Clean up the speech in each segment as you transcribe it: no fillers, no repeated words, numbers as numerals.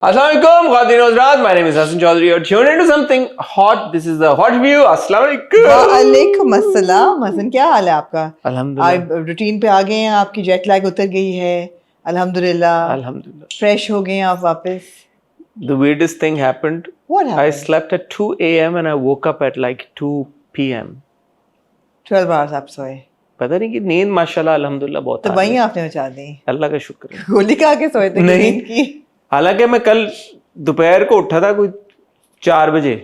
Assalamualaikum, Khwateen Hazrat. My name is Hassan Chaudhary. You're tuned into something hot. This is the Hot View. Assalamualaikum. वालेकुम अस्सलाम। हसन, क्या हाल है आपका? अल्हम्दुलिल्लाह। आप रूटीन पे आ गए हैं, आपकी जेट लैग उतर गई है? अल्हम्दुलिल्लाह। Alhamdulillah. फ्रेश हो गए हैं आप वापस? The weirdest thing happened. What I happened? slept at 2 a.m. and I woke up at like 2 p.m. 12 hours आप सोए? पता नहीं कि नींद माशाल्लाह अल्हम्दुलिल्लाह बहुत तो आ वही गई। आपने मचा दी? अल्लाह का शुक्र है। गोली खा के सोए थे? नहीं। नींद की? हालांकि मैं कल दोपहर को उठा था कोई 4 बजे,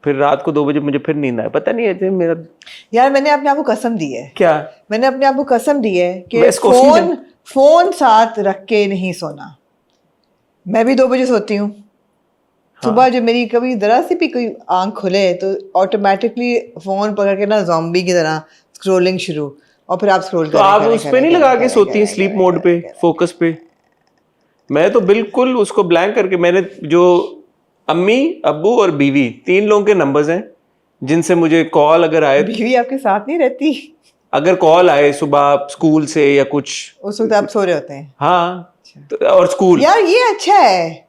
फिर रात को 2 बजे मुझे फिर नींद आया। पता नहीं ऐसे मेरा यार मैंने अपने आप को कसम दी है, क्या मैंने अपने आप को कसम दी है कि Best question फोन साथ रख के नहीं सोना। मैं भी 2 बजे सोती हूँ। सुबह जब मेरी कभी जरा सी भी कोई आंख खुले तो ऑटोमेटिकली फोन पकड़ के ना ज़ॉम्बी की तरह स्क्रोलिंग शुरू, और फिर आप स्क्रॉल तो आप उस पे नहीं लगा के सोती हैं स्लीप मोड पे, फोकस पे? मैं तो बिल्कुल उसको ब्लैंक करके, मैंने जो अम्मी अब्बू और बीवी 3 लोगों के नंबर्स हैं जिनसे मुझे कॉल अगर आए, बीवी आपके साथ नहीं रहती? अगर कॉल आए सुबह स्कूल से या कुछ, उस वक्त आप सो रहे होते हैं? हाँ तो, और स्कूल, यार ये अच्छा है,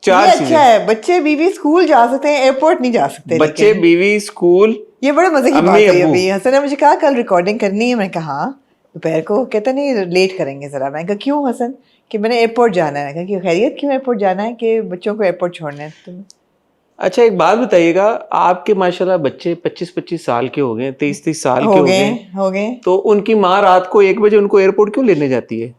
4 ये चीजें। अच्छा है। बच्चे बीवी स्कूल जा सकते हैं, एयरपोर्ट नहीं जा सकते। बच्चे लेकिन बीवी स्कूल, ये बड़े मजे की अम्मी, बात है। अब्बू। अभी हसन ने मुझे कहा कल रिकॉर्डिंग करनी है, मैंने कहा हाँ। दोपहर को कहता नहीं लेट करेंगे जरा। मैंने कहा क्यों हसन? कि मैंने एयरपोर्ट जाना है। मैंने कहा कि खैरियत क्यों एयरपोर्ट जाना है? कि बच्चों को एयरपोर्ट छोड़ना है। तुम अच्छा एक बात बताइएगा, आपके माशाल्लाह बच्चे 25-25 साल के हो गए, 23-23 साल के हो गए। तो उनकी माँ रात को 1 बजे उनको एयरपोर्ट क्यों लेने जाती है?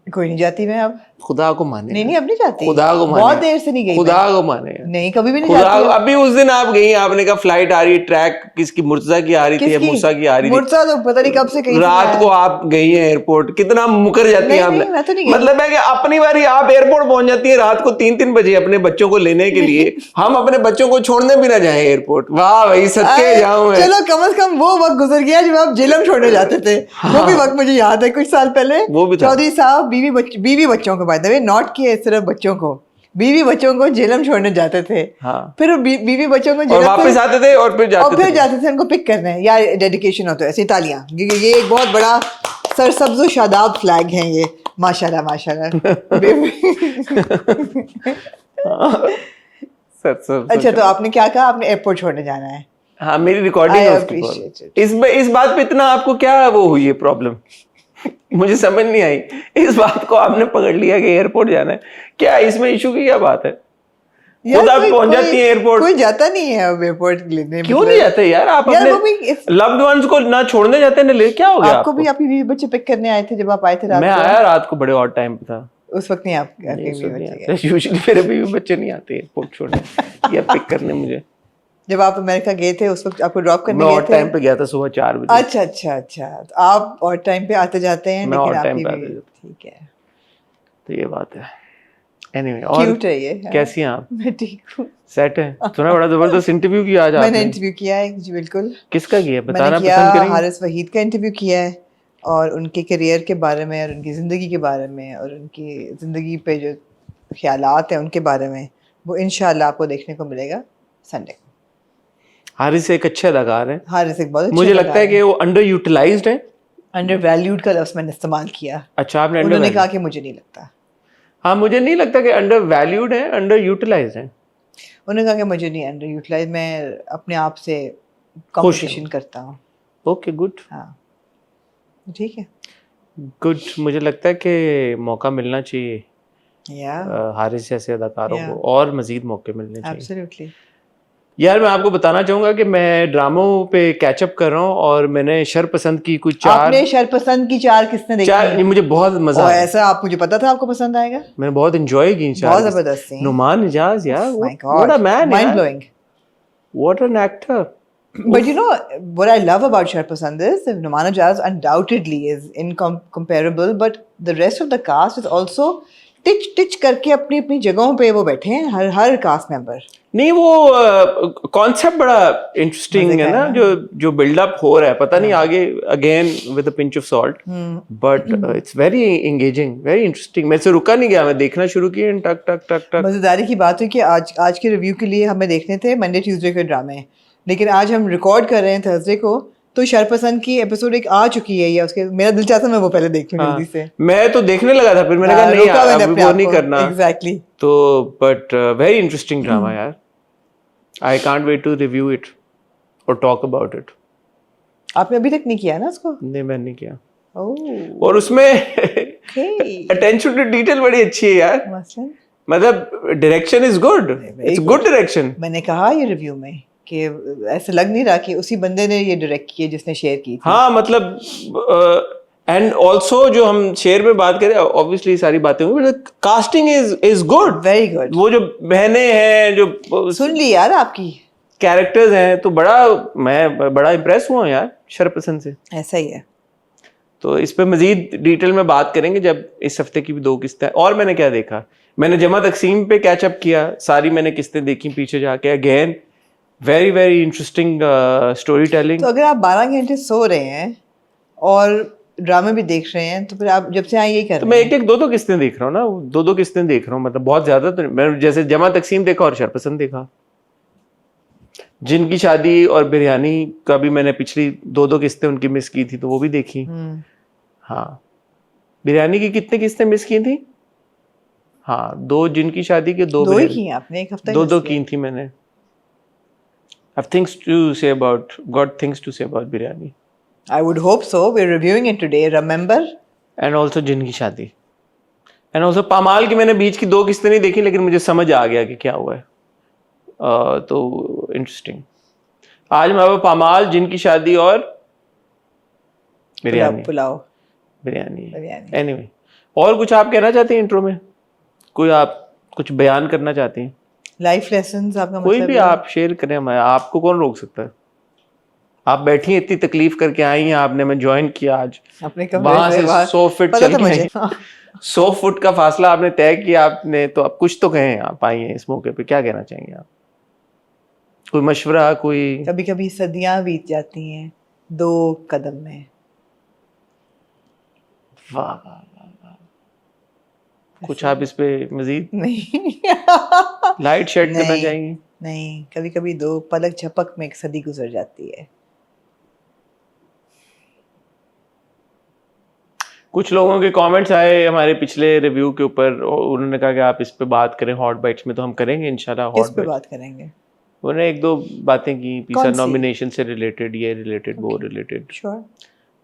कोई नहीं जाती मैं अब। खुदा को माने। नहीं अब नहीं जाती। खुदा को माने। बहुत देर से नहीं गई। खुदा को माने। नहीं कभी भी नहीं खुदा जाती। अभी उस दिन आप गई, आपने कहा फ्लाइट आ रही, ट्रैक किसकी, मुर्तजा की आ रही थी या मूसा की आ रही थी? मुर्तजा तो पता नहीं कब से कहीं रात को आप गई हैं एयरपोर्ट, कितना मुकर जाती हैं आप। नहीं मैं तो नहीं गई। मतलब है कि अपनी बारी आप एयरपोर्ट पहुंच जाती है रात को 3-3 बजे अपने बच्चों को लेने के लिए। हम अपने बच्चों को छोड़ने भी ना जाए एयरपोर्ट। वाह भाई सदके जाऊं मैं। चलो कम से कम वो वक्त गुजर गया जब आप जेलम छोड़ने जाते थे। वो भी वक्त मुझे याद है, कुछ साल पहले। वो भी था। चौधरी साहब बीवी बच्चों को, बाय द वे नॉट किए सिर्फ बच्चों को, बीवी बच्चों को जेलम छोड़ने जाते थे। हाँ। फिर बीवी बच्चों को और वापस आते थे और फिर जाते थे उनको पिक करने। यार डेडिकेशन होता है ऐसी। तालियां, ये एक बहुत बड़ा सरसब्ज़ शादाब फ्लैग है ये। माशाल्लाह माशाल्लाह। अच्छा तो आपने क्या कहा? आपने एयरपोर्ट छोड़ने जाना है? हाँ मेरी रिकॉर्डिंग। इस बात पे इतना आपको क्या वो हुई है प्रॉब्लम? मुझे समझ नहीं आई इस बात को। आपने पकड़ लिया कि एयरपोर्ट जाना है, क्या इसमें इशू की क्या बात है? खुद आप पहुंच जाती है एयरपोर्ट। कोई जाता नहीं है अब एयरपोर्ट लेने। क्यों नहीं जाते यार? आप अपने लव्ड वंस को ना छोड़ने जाते ना ले, क्या हो गया आपको? भी आपकी बीवी बच्चे पिक करने आए थे जब आप आए थे रात को? मैं आया रात को बड़े ऑड टाइम पे था। उस वक्त नहीं आपके बीवी बच्चे? यूजुअली मेरे बीवी बच्चे नहीं आते एयरपोर्ट छोड़ने या पिक करने मुझे। जब आप अमेरिका गए थे उस वक्त आपको ड्रॉप करने गए थे? मैं ऑड टाइम पे गया था, सुबह 4 बजे। अच्छा तो आप ऑड टाइम पे आते जाते हैं, लेकिन आपकी बीवी ठीक है। तो ये बात है। एनीवे, और क्यूट है ये। कैसी हैं आप? मैं ठीक हूँ। सेट है। सुना बड़ा जबरदस्त इंटरव्यू किया आज आपने। मैंने इंटरव्यू किया है जी, बिल्कुल। किसका किया बताना मैंने पसंद करेंगे? हारिस वहीद का इंटरव्यू किया है, और उनके करियर के बारे में और उनकी ज़िंदगी के बारे में और उनकी ज़िंदगी पे जो ख्यालात हैं उनके बारे में, वो इंशाल्लाह आपको देखने को मिलेगा संडे को। हारिस एक अच्छे अदाकार हैं। हारिस एक बहुत मुझे लगता है कि वो अंडर यूटिलाइज्ड है। अंडर वैल्यूड का लफ्ज़ मैंने इस्तेमाल किया। अच्छा आपने उन्होंने कहा कि मुझे नहीं लगता। हाँ मुझे नहीं लगता कि अंडर वैल्यूड है, अंडर यूटिलाइज्ड है। उन्होंने कहा कि मुझे नहीं अंडर यूटिलाइज, मैं अपने आप से कंपटीशन करता हूँ। Okay good. हाँ ठीक है, गुड। मुझे लगता है कि मौका मिलना चाहिए या हारिस जैसे अदाकारों को, और मजीद मौके मिलने चाहिए। एब्सोल्युटली। यार मैं आपको बताना चाहूंगा कि मैं ड्रामों पे कैचअप कर रहा हूँ, और मैंने शरपसंद की कुछ 4। आपने शरपसंद की 4 किसने देखी? 4 मुझे बहुत मजा आया। ऐसा आप, मुझे पता था आपको पसंद आएगा। मैंने बहुत एंजॉय की 4। बहुत जबरदस्त थी। नुमान इजाज यार, what a man, mind blowing, what an actor. But you know what I love about Sharpasand is Numan Ijaz undoubtedly is incomparable, but the rest of the cast is also teach करके अपनी अपनी जगहों पे वो बैठे हैं, हर cast member. नहीं वो कॉन्सेप्ट बड़ा इंटरेस्टिंग है ना, जो बिल्डअप हो रहा है, पता नहीं आगे again with a pinch of salt, but it's very engaging, very interesting. मैं से रुका नहीं गया, मैं देखना शुरू किया, टक टक टक टक। मजेदारी की बात है कि आज के रिव्यू के लिए हमें देखने थे मंडे ट्यूसडे के ड्रामे, लेकिन आज हम रिकॉर्ड कर रहे हैं थर्सडे को, तो शरपसंद की एपिसोड एक आ चुकी है या उसके, मेरा दिल चाहता मैं वो पहले देख लूं जल्दी से। मैं तो देखने लगा था, फिर मैंने कहा नहीं रोका यार मैंने अभी अपने वो आप नहीं को। करना। एग्जैक्टली। तो बट वेरी इंटरेस्टिंग ड्रामा यार, I can't wait to review it और टॉक अबाउट इट। आपने अभी तक नहीं किया ना उसको? नहीं मैंने नहीं किया। ओह और उसमें ओके। अटेंशन टू डिटेल बड़ी अच्छी है यार, मसलन मतलब direction is good, it's good direction. मैंने कहा ये रिव्यू में कि ऐसा लग नहीं रहा कि उसी बंदे ने ये डायरेक्ट की है जिसने शेयर की थी। हाँ मतलब एंड ऑल्सो जो हम शेयर में बात करें ऑब्वियसली सारी बातें होंगी, but casting is good, very good. वो जो बहनें हैं जो सुन ली यार आपकी। कैरेक्टर्स हैं, तो मैं बड़ा इम्प्रेस हुआ यार शरपसंद से। ऐसा ही है। तो इस पे मजीद डिटेल में बात करेंगे जब इस हफ्ते की भी 2 किस्तें। और मैंने क्या देखा, मैंने जमा तकसीम पे कैचअप किया, सारी मैंने किस्तें देखी पीछे जाके। Again very very interesting story telling. तो अगर आप 12 घंटे सो रहे हैं और ड्रामे भी देख रहे हैं तो फिर आप जब से आए यही कर तो रहे मैं एक 2 किस्तें देख रहा हूँ ना, 2 किस्तें देख रहा हूँ, मतलब बहुत ज्यादा तो नहीं। मैं जैसे जमा तकसीम देखा और शरपसंद देखा। जिनकी शादी और बिरयानी का भी मैंने पिछली 2 किस्तें उनकी मिस की थी, तो वो भी देखी। हाँ बिरयानी की कितनी किस्तें मिस की थी? हाँ 2 जिनकी शादी के 2 दो ही की हैं आपने, एक हफ्ता ही 2 मिस की थी मैंने। I've things to say about, got things to say about biryani. I would hope so. We're reviewing it today, remember? And also जिनकी शादी। And also पामाल की मैंने बीच की 2 किस्तें नहीं देखी, लेकिन मुझे समझ आ गया कि क्या हुआ है। तो इंटरेस्टिंग। आज मैं पामाल, जिनकी शादी और बिरयानी। पुलाव बिरयानी। बिरयानी। Anyway, और कुछ आप कहना चाहते हैं इंट्रो में? कोई आप कुछ बयान करना चाहते हैं? लाइफ लेसन्स आपका कोई मतलब भी है? आप शेयर करें, हमारे आपको कौन रोक सकता है? आप बैठी हैं, इतनी तकलीफ करके आई हैं आपने, मैं ज्वाइन किया आज अपने कमरे वहां से बाहर। 100 फीट पता चल था के मुझे। आई। 100 फुट का फासला आपने तय किया आपने, तो अब कुछ तो कहें आप आई हैं इस मौके पे, क्या कहना चाहेंगे आप? कोई मशवरा, कोई? कभी कभी सदियां बीत जाती हैं 2 कदम में। वाह वाह वाह वाह। कुछ आप इस पे मजीद नहीं लाइट शेड करना नहीं। चाहेंगे? नहीं, कभी कभी 2 पलक झपक में एक सदी गुजर जाती है। कुछ लोगों के कमेंट्स आए हमारे पिछले रिव्यू के ऊपर, और उन्होंने कहा कि आप इस पे बात करें हॉट बाइट्स में, तो हम करेंगे इंशाल्लाह किस हॉट पे बाइट्स। बात करेंगे? उन्होंने 1-2 बातें की पीसा कौन सी? नॉमिनेशन से रिलेटेड, ये रिलेटेड, वो रिलेटेड। श्योर।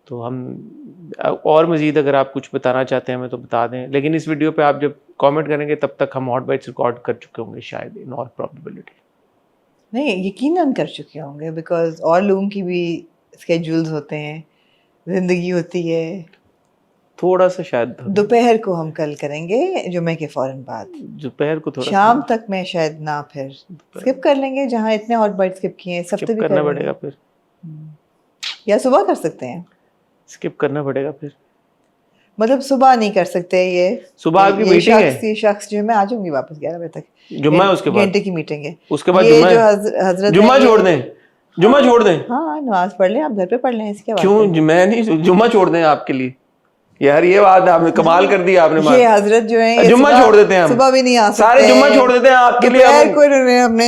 तो हम और मजीद अगर आप कुछ बताना चाहते हैं हमें तो बता दें, लेकिन इस वीडियो पे आप जब कमेंट करेंगे तब तक हम हॉट बाइट्स रिकॉर्ड कर चुके होंगे शायद, इन ऑल प्रोबेबिलिटी। नहीं, यकीनन कर चुके होंगे, बिकॉज और लोगों की भी स्केड्यूल्स होते हैं, जिंदगी होती है। थोड़ा सा शायद दोपहर को हम कल करेंगे जुमे के फौरन बाद। दोपहर को थोड़ा शाम तक मैं शायद ना, फिर स्किप कर लेंगे जहाँ इतने हॉट बाइट स्किप किए हैं, सब स्किप करना पड़ेगा फिर, या सुबह कर सकते हैं। स्किप करना पड़ेगा फिर, मतलब सुबह नहीं कर सकते ये। सुबह आपकी मीटिंग है। ये शख्स जो मैं आ जाऊंगी वापस 11 बजे तक, जुम्मा है उसके बाद, घंटे की मीटिंग है उसके बाद ये जुम्मा जो है। हजरत जुम्मा है ये- छोड़ दें, जुम्मा छोड़ दें। हाँ नमाज पढ़ लें, आप घर पे पढ़ लें, इसके बाद क्यों मैं नहीं, जुम्मा छोड़ दें आपके लिए यार, ये बात आपने कमाल कर दी आपने। ये हजरत जो है जुम्मा छोड़ देते हैं हम, सुबह भी नहीं आ सकते, सारे जुम्मा छोड़ देते हैं आपके लिए। दोपहर को इन्होंने अपने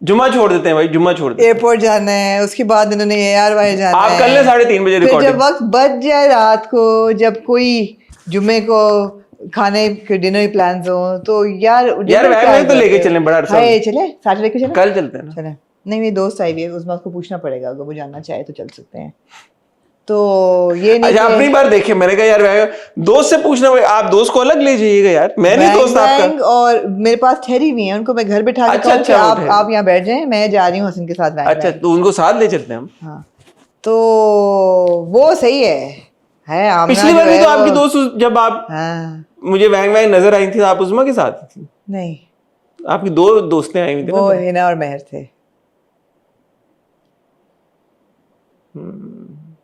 जुम्मा छोड़ देते हैं भाई, जुम्मा छोड़ देते हैं। एयरपोर्ट जाना है, उसके बाद इन्होंने ARY जाना है। आप कर लें 3:30 बजे फिर रिकॉर्डिंग। जब वक्त बच जाए रात को, जब कोई जुम्मे को खाने के डिनर प्लान्स हो, तो यार वैग तो लेके चलें, बड़ा अरसा हाय चले सैटरडे को चले, कल चलते हैं ना। चले। नहीं मेरी दोस्त आई हुई है, उसमें उसको पूछना पड़ेगा, अगर वो जानना चाहे तो चल सकते हैं। तो ये नहीं अच्छा कि- अपनी बार देखे, मैंने कहा यार दोस्त से पूछना, आप दोस्त को अलग ले जाइएगा यार, मैं नहीं दोस्त वैंग आपका। और मेरे पास ठहरी हुई है, उनको मैं घर बैठा के अच्छा, कहूं कि अच्छा, आप यहाँ बैठ जाएं, मैं जा रही हूँ हसन के साथ वैंग अच्छा वैंग। तो उनको साथ ले चलते हैं हम। हाँ तो वो सही है आमना पिछली जो बार भी है तो आपकी वो- दोस्त जब आप हाँ मुझे वैंग वैंग नजर आई थी, आप उस्मा के साथ थी। नहीं, आपकी 2 दोस्तें आई हुई थी वो ना। हिना और मेहर थे।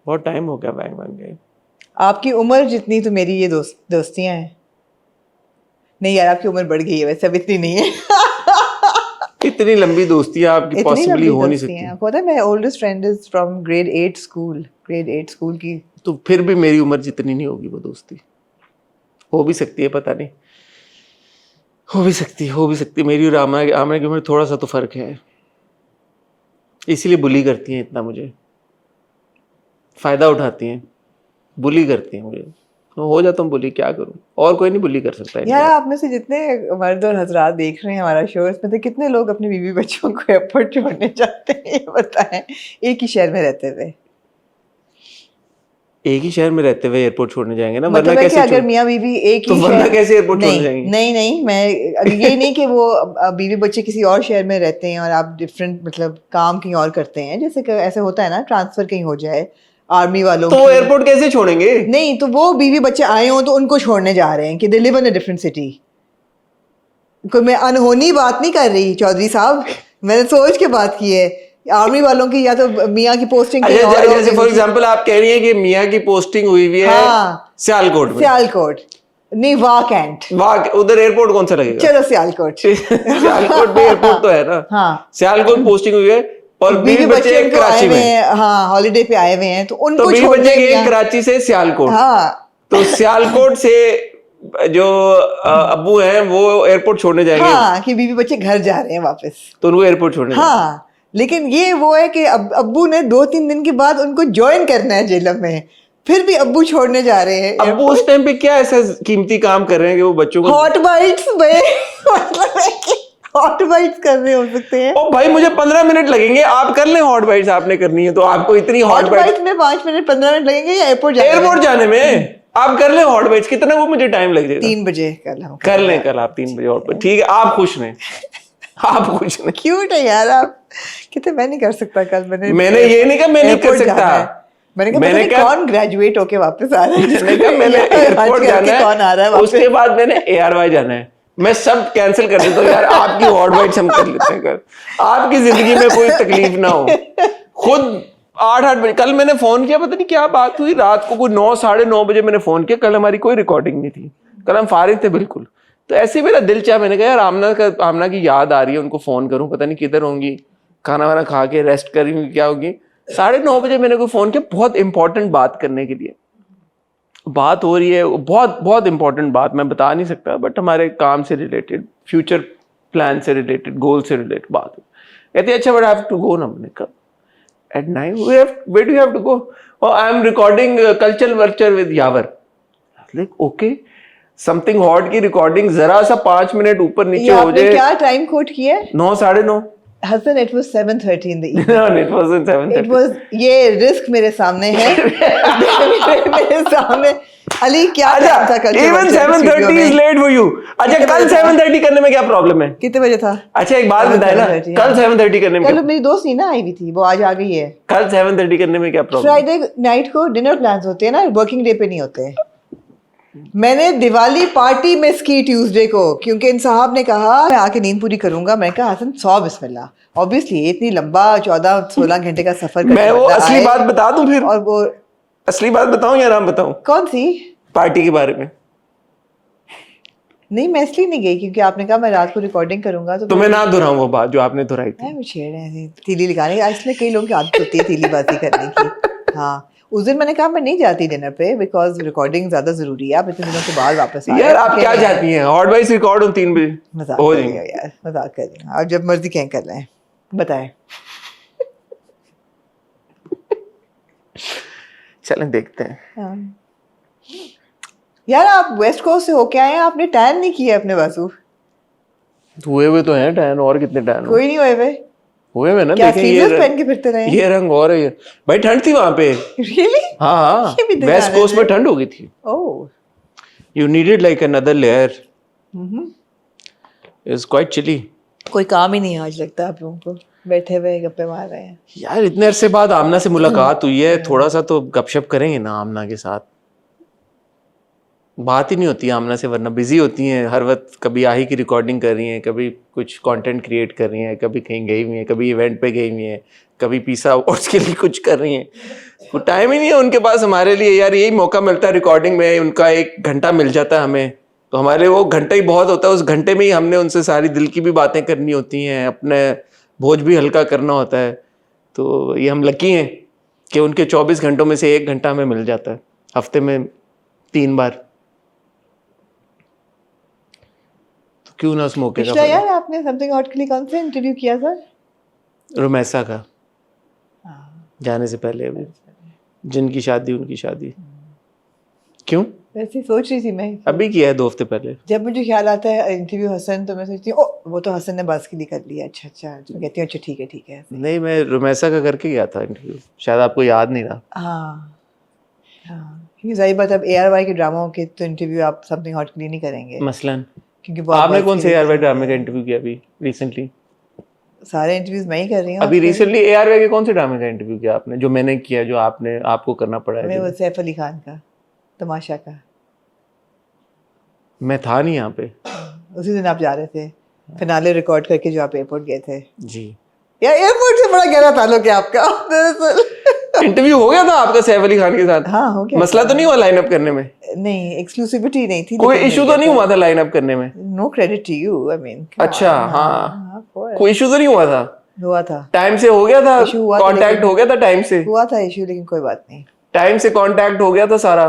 बहुत टाइम हो गया वैंग वैंग गए। आपकी उम्र जितनी तो मेरी ये दोस्तियां हैं। नहीं यार आपकी उम्र बढ़ गई है वैसे, अब इतनी नहीं है। इतनी लंबी दोस्ती आपकी इतनी पॉसिबली लंबी हो नहीं दोस्ती सकती। हैं। आपको पता है, मैं oldest friend is from grade 8 school की। तो फिर भी मेरी उम्र जितनी नहीं होगी वो दोस्ती, हो भी सकती है, पता नहीं, हो भी सकती। मेरी और आमना की उम्र थोड़ा सा तो फर्क है, इसीलिए बुली करती हैं इतना मुझे। फायदा उठाती हैं, बुली करती हैं मुझे। तो हो जाता हूँ बुली, क्या करूँ, और कोई नहीं बुली कर सकता है। यार आप में से जितने मर्द और हजरात देख रहे हैं हमारा शो, इसमें से कितने लोग अपने बीवी बच्चों को एयरपोर्ट छोड़ने जाते हैं, ये बताएं, एक ही शहर में रहते हुए। एक ही शहर में रहते हुए एयरपोर्ट छोड़ने जाएंगे ना, मतलब वरना है कि कैसे अगर मियाँ बीवी एक तो ही वरना शहर, कैसे एयरपोर्ट छोड़ने नहीं जाएंगे? नहीं, मैं ये नहीं कि वो बीवी बच्चे किसी और शहर में रहते हैं और आप डिफरेंट मतलब काम कहीं और करते हैं, जैसे कि ऐसे होता है ना, ट्रांसफर कहीं हो जाए आर्मी वालों तो की। एयरपोर्ट कैसे छोड़ेंगे? नहीं तो वो बीवी बच्चे आए हों तो उनको छोड़ने जा रहे हैं कि they live in a different city. कोई मैं अनहोनी बात नहीं कर रही चौधरी साहब, मैंने सोच के बात की है। आर्मी वालों की या तो मियाँ की पोस्टिंग कहीं और अच्छा, जैसे होगी। फॉर एग्जांपल आप कह रही हैं कि मियाँ की पोस्टिंग हुई हुई है हाँ, सियालकोट में। सियालकोट नहीं, वाह कैंट, वहां उधर एयरपोर्ट कौन सा लगेगा? चलो सियालकोट। सियालकोट में एयरपोर्ट तो है ना। हाँ, सियालकोट पोस्टिंग हुई है और बीवी बच्चे उनको आए कराची हुए में। हैं, हाँ हॉलीडे पे आए हुए हैं, तो तो उनको बीवी छोड़ने बच्चे गए मियाँ- कराची से सियालकोट। हाँ तो सियालकोट से जो अब्बू हैं वो एयरपोर्ट छोड़ने जाएंगे। हाँ, कि बीवी बच्चे घर जा रहे हैं वापस। तो उनको एयरपोर्ट छोड़ने जाएंगे। हाँ, लेकिन ये वो है कि अब्बू ने 2-3 दिन के बाद उनको ज्वाइन करना है जेलम में, फिर भी अब्बू छोड़ने जा रहे हैं। अब्बू उस टाइम पे क्या ऐसा कीमती काम कर रहे हैं कि वो बच्चों को हॉट बाइट्स में मतलब है कि हॉट बाइट्स कर रहे हो सकते हैं। ओ भाई मुझे 15 मिनट लगेंगे, आप कर लें हॉट बाइट्स, आपने करनी है तो आपको इतनी हॉट हॉट बाइट्स बाइट्स में 5 मिनट 15 मिनट लगेंगे या एयरपोर्ट जाने में? आप कर लें हॉट बाइट्स, कितना वो मुझे टाइम लग जाएगा? 3 बजे कल हम कर लें कल आप 3 बजे हॉट बाइट्स, ठीक है, आप खुश रहें। आप खुश रहें। क्यूट है यार आप। कितने मैं नहीं कर सकता कल, मैंने ये नहीं कहा मैं नहीं कर एयरपोर्ट सकता। जाना है। मैंने कहा मैंने मैंने कहा- कौन ग्रेजुएट होके वापस आ रहा है, मैंने कहा मैंने या एयरपोर्ट हज करके जाना कौन आ रहा है है, वापस। उसके बाद मैंने ARY जाना है। मैं सब कैंसिल कर देता हूँ यार, आपकी हॉट बाइट्स हम कर लेते हैं कल, आपकी जिंदगी में कोई तकलीफ ना हो। खुद 8-8 बजे कल मैंने फोन किया, पता नहीं क्या बात हुई, रात को कोई 9 साढ़े 9 बजे मैंने फोन किया। कल हमारी कोई रिकॉर्डिंग नहीं थी, कल हम फारिग थे बिल्कुल। तो ऐसे ही मेरा दिल चाहा, मैंने कहा यार आमना की याद आ रही है, उनको फोन करूं, पता नहीं किधर होंगी, खाना वाना खा के रेस्ट कर रही होंगी, क्या होगी। 9:30 बजे मैंने कोई फोन किया, बहुत इंपॉर्टेंट बात करने के लिए। बात हो रही है बहुत बहुत इंपॉर्टेंट बात, मैं बता नहीं सकता, बट हमारे काम से रिलेटेड, फ्यूचर प्लान से रिलेटेड, गोल से रिलेटेड बात। कहते अच्छा but I have to go ना। मैंने कहा at 9 where do you have to go? Oh, I am recording cultural virtual with Yavar. Like okay, something hot की रिकॉर्डिंग जरा सा 5 मिनट ऊपर नीचे हो जाए। क्या टाइम कोट किया है? 9 साढ़े 9। Hasan it was 7:30 in the evening. No, it wasn't 7:30. It was, ये रिस्क मेरे सामने है। मेरे सामने अली क्या टाइम था कल? Even 7:30 is late for you. अच्छा कल 7:30 करने में क्या प्रॉब्लम है? कितने बजे था? अच्छा एक बात बताए ना, 7:30, कल 7:30 करने में कल क्या? मेरी दोस्त नहीं ना आई हुई थी, वो आज आ गई है। कल 7:30 करने में क्या प्रॉब्लम? फ्राइडे नाइट को डिनर प्लान्स होते हैं ना, वर्किंग डे पे नहीं होते। मैंने दिवाली पार्टी मिस की ट्यूसडे को, क्योंकि इन साहब ने कहा मैं आके नींद पूरी करूंगा। मैंने कहा हसन 100 बिस्मिल्लाह। ऑब्वियसली इतनी लंबा 14-16 घंटे का सफर मैं वो असली बात बता दूं फिर? और वो असली बात बताऊं या नाम बताऊं? कौन सी पार्टी के बारे में? नहीं, मैं इसलिए नहीं गई क्योंकि आपने कहा मैं रात को रिकॉर्डिंग करूंगा, तो मैं ना दोहराऊं वो बात जो आपने दोहराई थी। मैं छेड़ रहे तीली लगाने की। इसलिए कई लोगों की आदत होती है तीलीबाजी करने की। हाँ, उस दिन मैंने कहा मैं नहीं जाती डिनर पे बिकॉज रिकॉर्डिंग ज्यादा जरूरी है। आप इतने दिनों के बाद वापस आए। यार आप क्या चाहती हैं? हॉट बाइट्स रिकॉर्ड हो 3 बजे मजाक हो कर जाएंगे रही हो यार, मजाक कर रही हूँ। आप जब मर्जी कहें कर लें, बताएं। चलें देखते हैं। हाँ। यार आप वेस्ट कोस्ट से होके आए हैं, आपने टैन नहीं किया अपने बाजू। हुए हुए तो हैं टैन, और कितने टैन कोई नहीं हुए हुए हुए ना। क्या देखें स्लीवलेस पहन के फिरते रहे? ये रंग और है भाई, ठंड थी वहां पे। रियली? हाँ हाँ, ये भी तो वेस्ट जाने कोस्ट में थे। ठंड हो गई थी। Oh, you needed like another layer, it's quite chilly. कोई काम ही नहीं है आज लगता है आप लोगों को, बैठे हुए गप्पे मार रहे हैं। यार इतने अरसे बाद आमना से मुलाकात हुई है, थोड़ा सा तो गपशप करेंगे ना आमना के साथ। बात ही नहीं होती आमना से, वरना बिजी होती हैं हर वक्त। कभी आही की रिकॉर्डिंग कर रही हैं, कभी कुछ कंटेंट क्रिएट कर रही हैं, कभी कहीं गई हुई हैं, कभी इवेंट पे गई हुई हैं, कभी पिज़्ज़ा अवार्ड्स के लिए कुछ कर रही हैं। वो टाइम ही नहीं है उनके पास हमारे लिए। यार यही मौका मिलता है रिकॉर्डिंग में, उनका 1 घंटा मिल जाता है हमें, तो हमारे वो घंटा ही बहुत होता है। उस घंटे में ही हमने उनसे सारी दिल की भी बातें करनी होती हैं, अपने बोझ भी हल्का करना होता है। तो ये हम लकी हैं कि उनके 24 घंटों में से 1 घंटा हमें मिल जाता है, हफ्ते में 3 बार। तो क्यों ना उस मौके पिछला का यार आपने समथिंग हॉट के लिए कौन सा इंटरव्यू किया सर? रोमैसा का, जाने से पहले अभी जिनकी शादी उनकी शादी। क्यों? वैसे ही सोच रही थी मैं, अभी किया है 2 हफ्ते पहले। जब मुझे ख्याल आता है इंटरव्यू हसन, तो मैं सोचती हूँ ओ वो तो हसन ने बस के लिए कर लिया, अच्छा अच्छा, तो मैं कहती हूँ अच्छा ठीक है। नहीं, मैं रुमैसा का करके गया था इंटरव्यू, शायद आपको याद नहीं रहा। हाँ क्योंकि सही बात है, अब ARY के ड्रामों के तो इंटरव्यू आप समथिंग हॉट के लिए नहीं करेंगे, मसलन क्योंकि वो आपने बस कौन के से लिए ARY करेंगे। ड्रामे का इंटरव्यू किया अभी रिसेंटली? सारे इंटरव्यूज मैं ही कर रही हूँ अभी आजकल। रिसेंटली ARY के कौन से ड्रामे का इंटरव्यू किया आपने, जो मैंने किया, जो आपको करना पड़ा है? मैं वो जो सैफ अली खान का तमाशा का, मैं था नहीं यहाँ पे। उसी दिन आप जा रहे थे फिनाले रिकॉर्ड करके, जो आप एयरपोर्ट गए थे। जी, यार एयरपोर्ट से बड़ा गहरा ताल्लुक है आपका दरअसल। इंटरव्यू हो गया था आपका सैफ अली खान के साथ? हाँ हो गया मसला तो नहीं हुआ लाइन अप करने में? नहीं, एक्सक्लूसिविटी नहीं थी, कोई इशू तो नहीं हुआ था लाइन अप करने में? No credit to you, I mean अच्छा, हाँ, कोई इशू तो नहीं हुआ था? हुआ था, टाइम से हो गया था, इशू हुआ था, कांटेक्ट लेकिन- हो गया था टाइम से? हुआ था इशू, लेकिन कोई बात नहीं, टाइम से कांटेक्ट हो गया था सारा,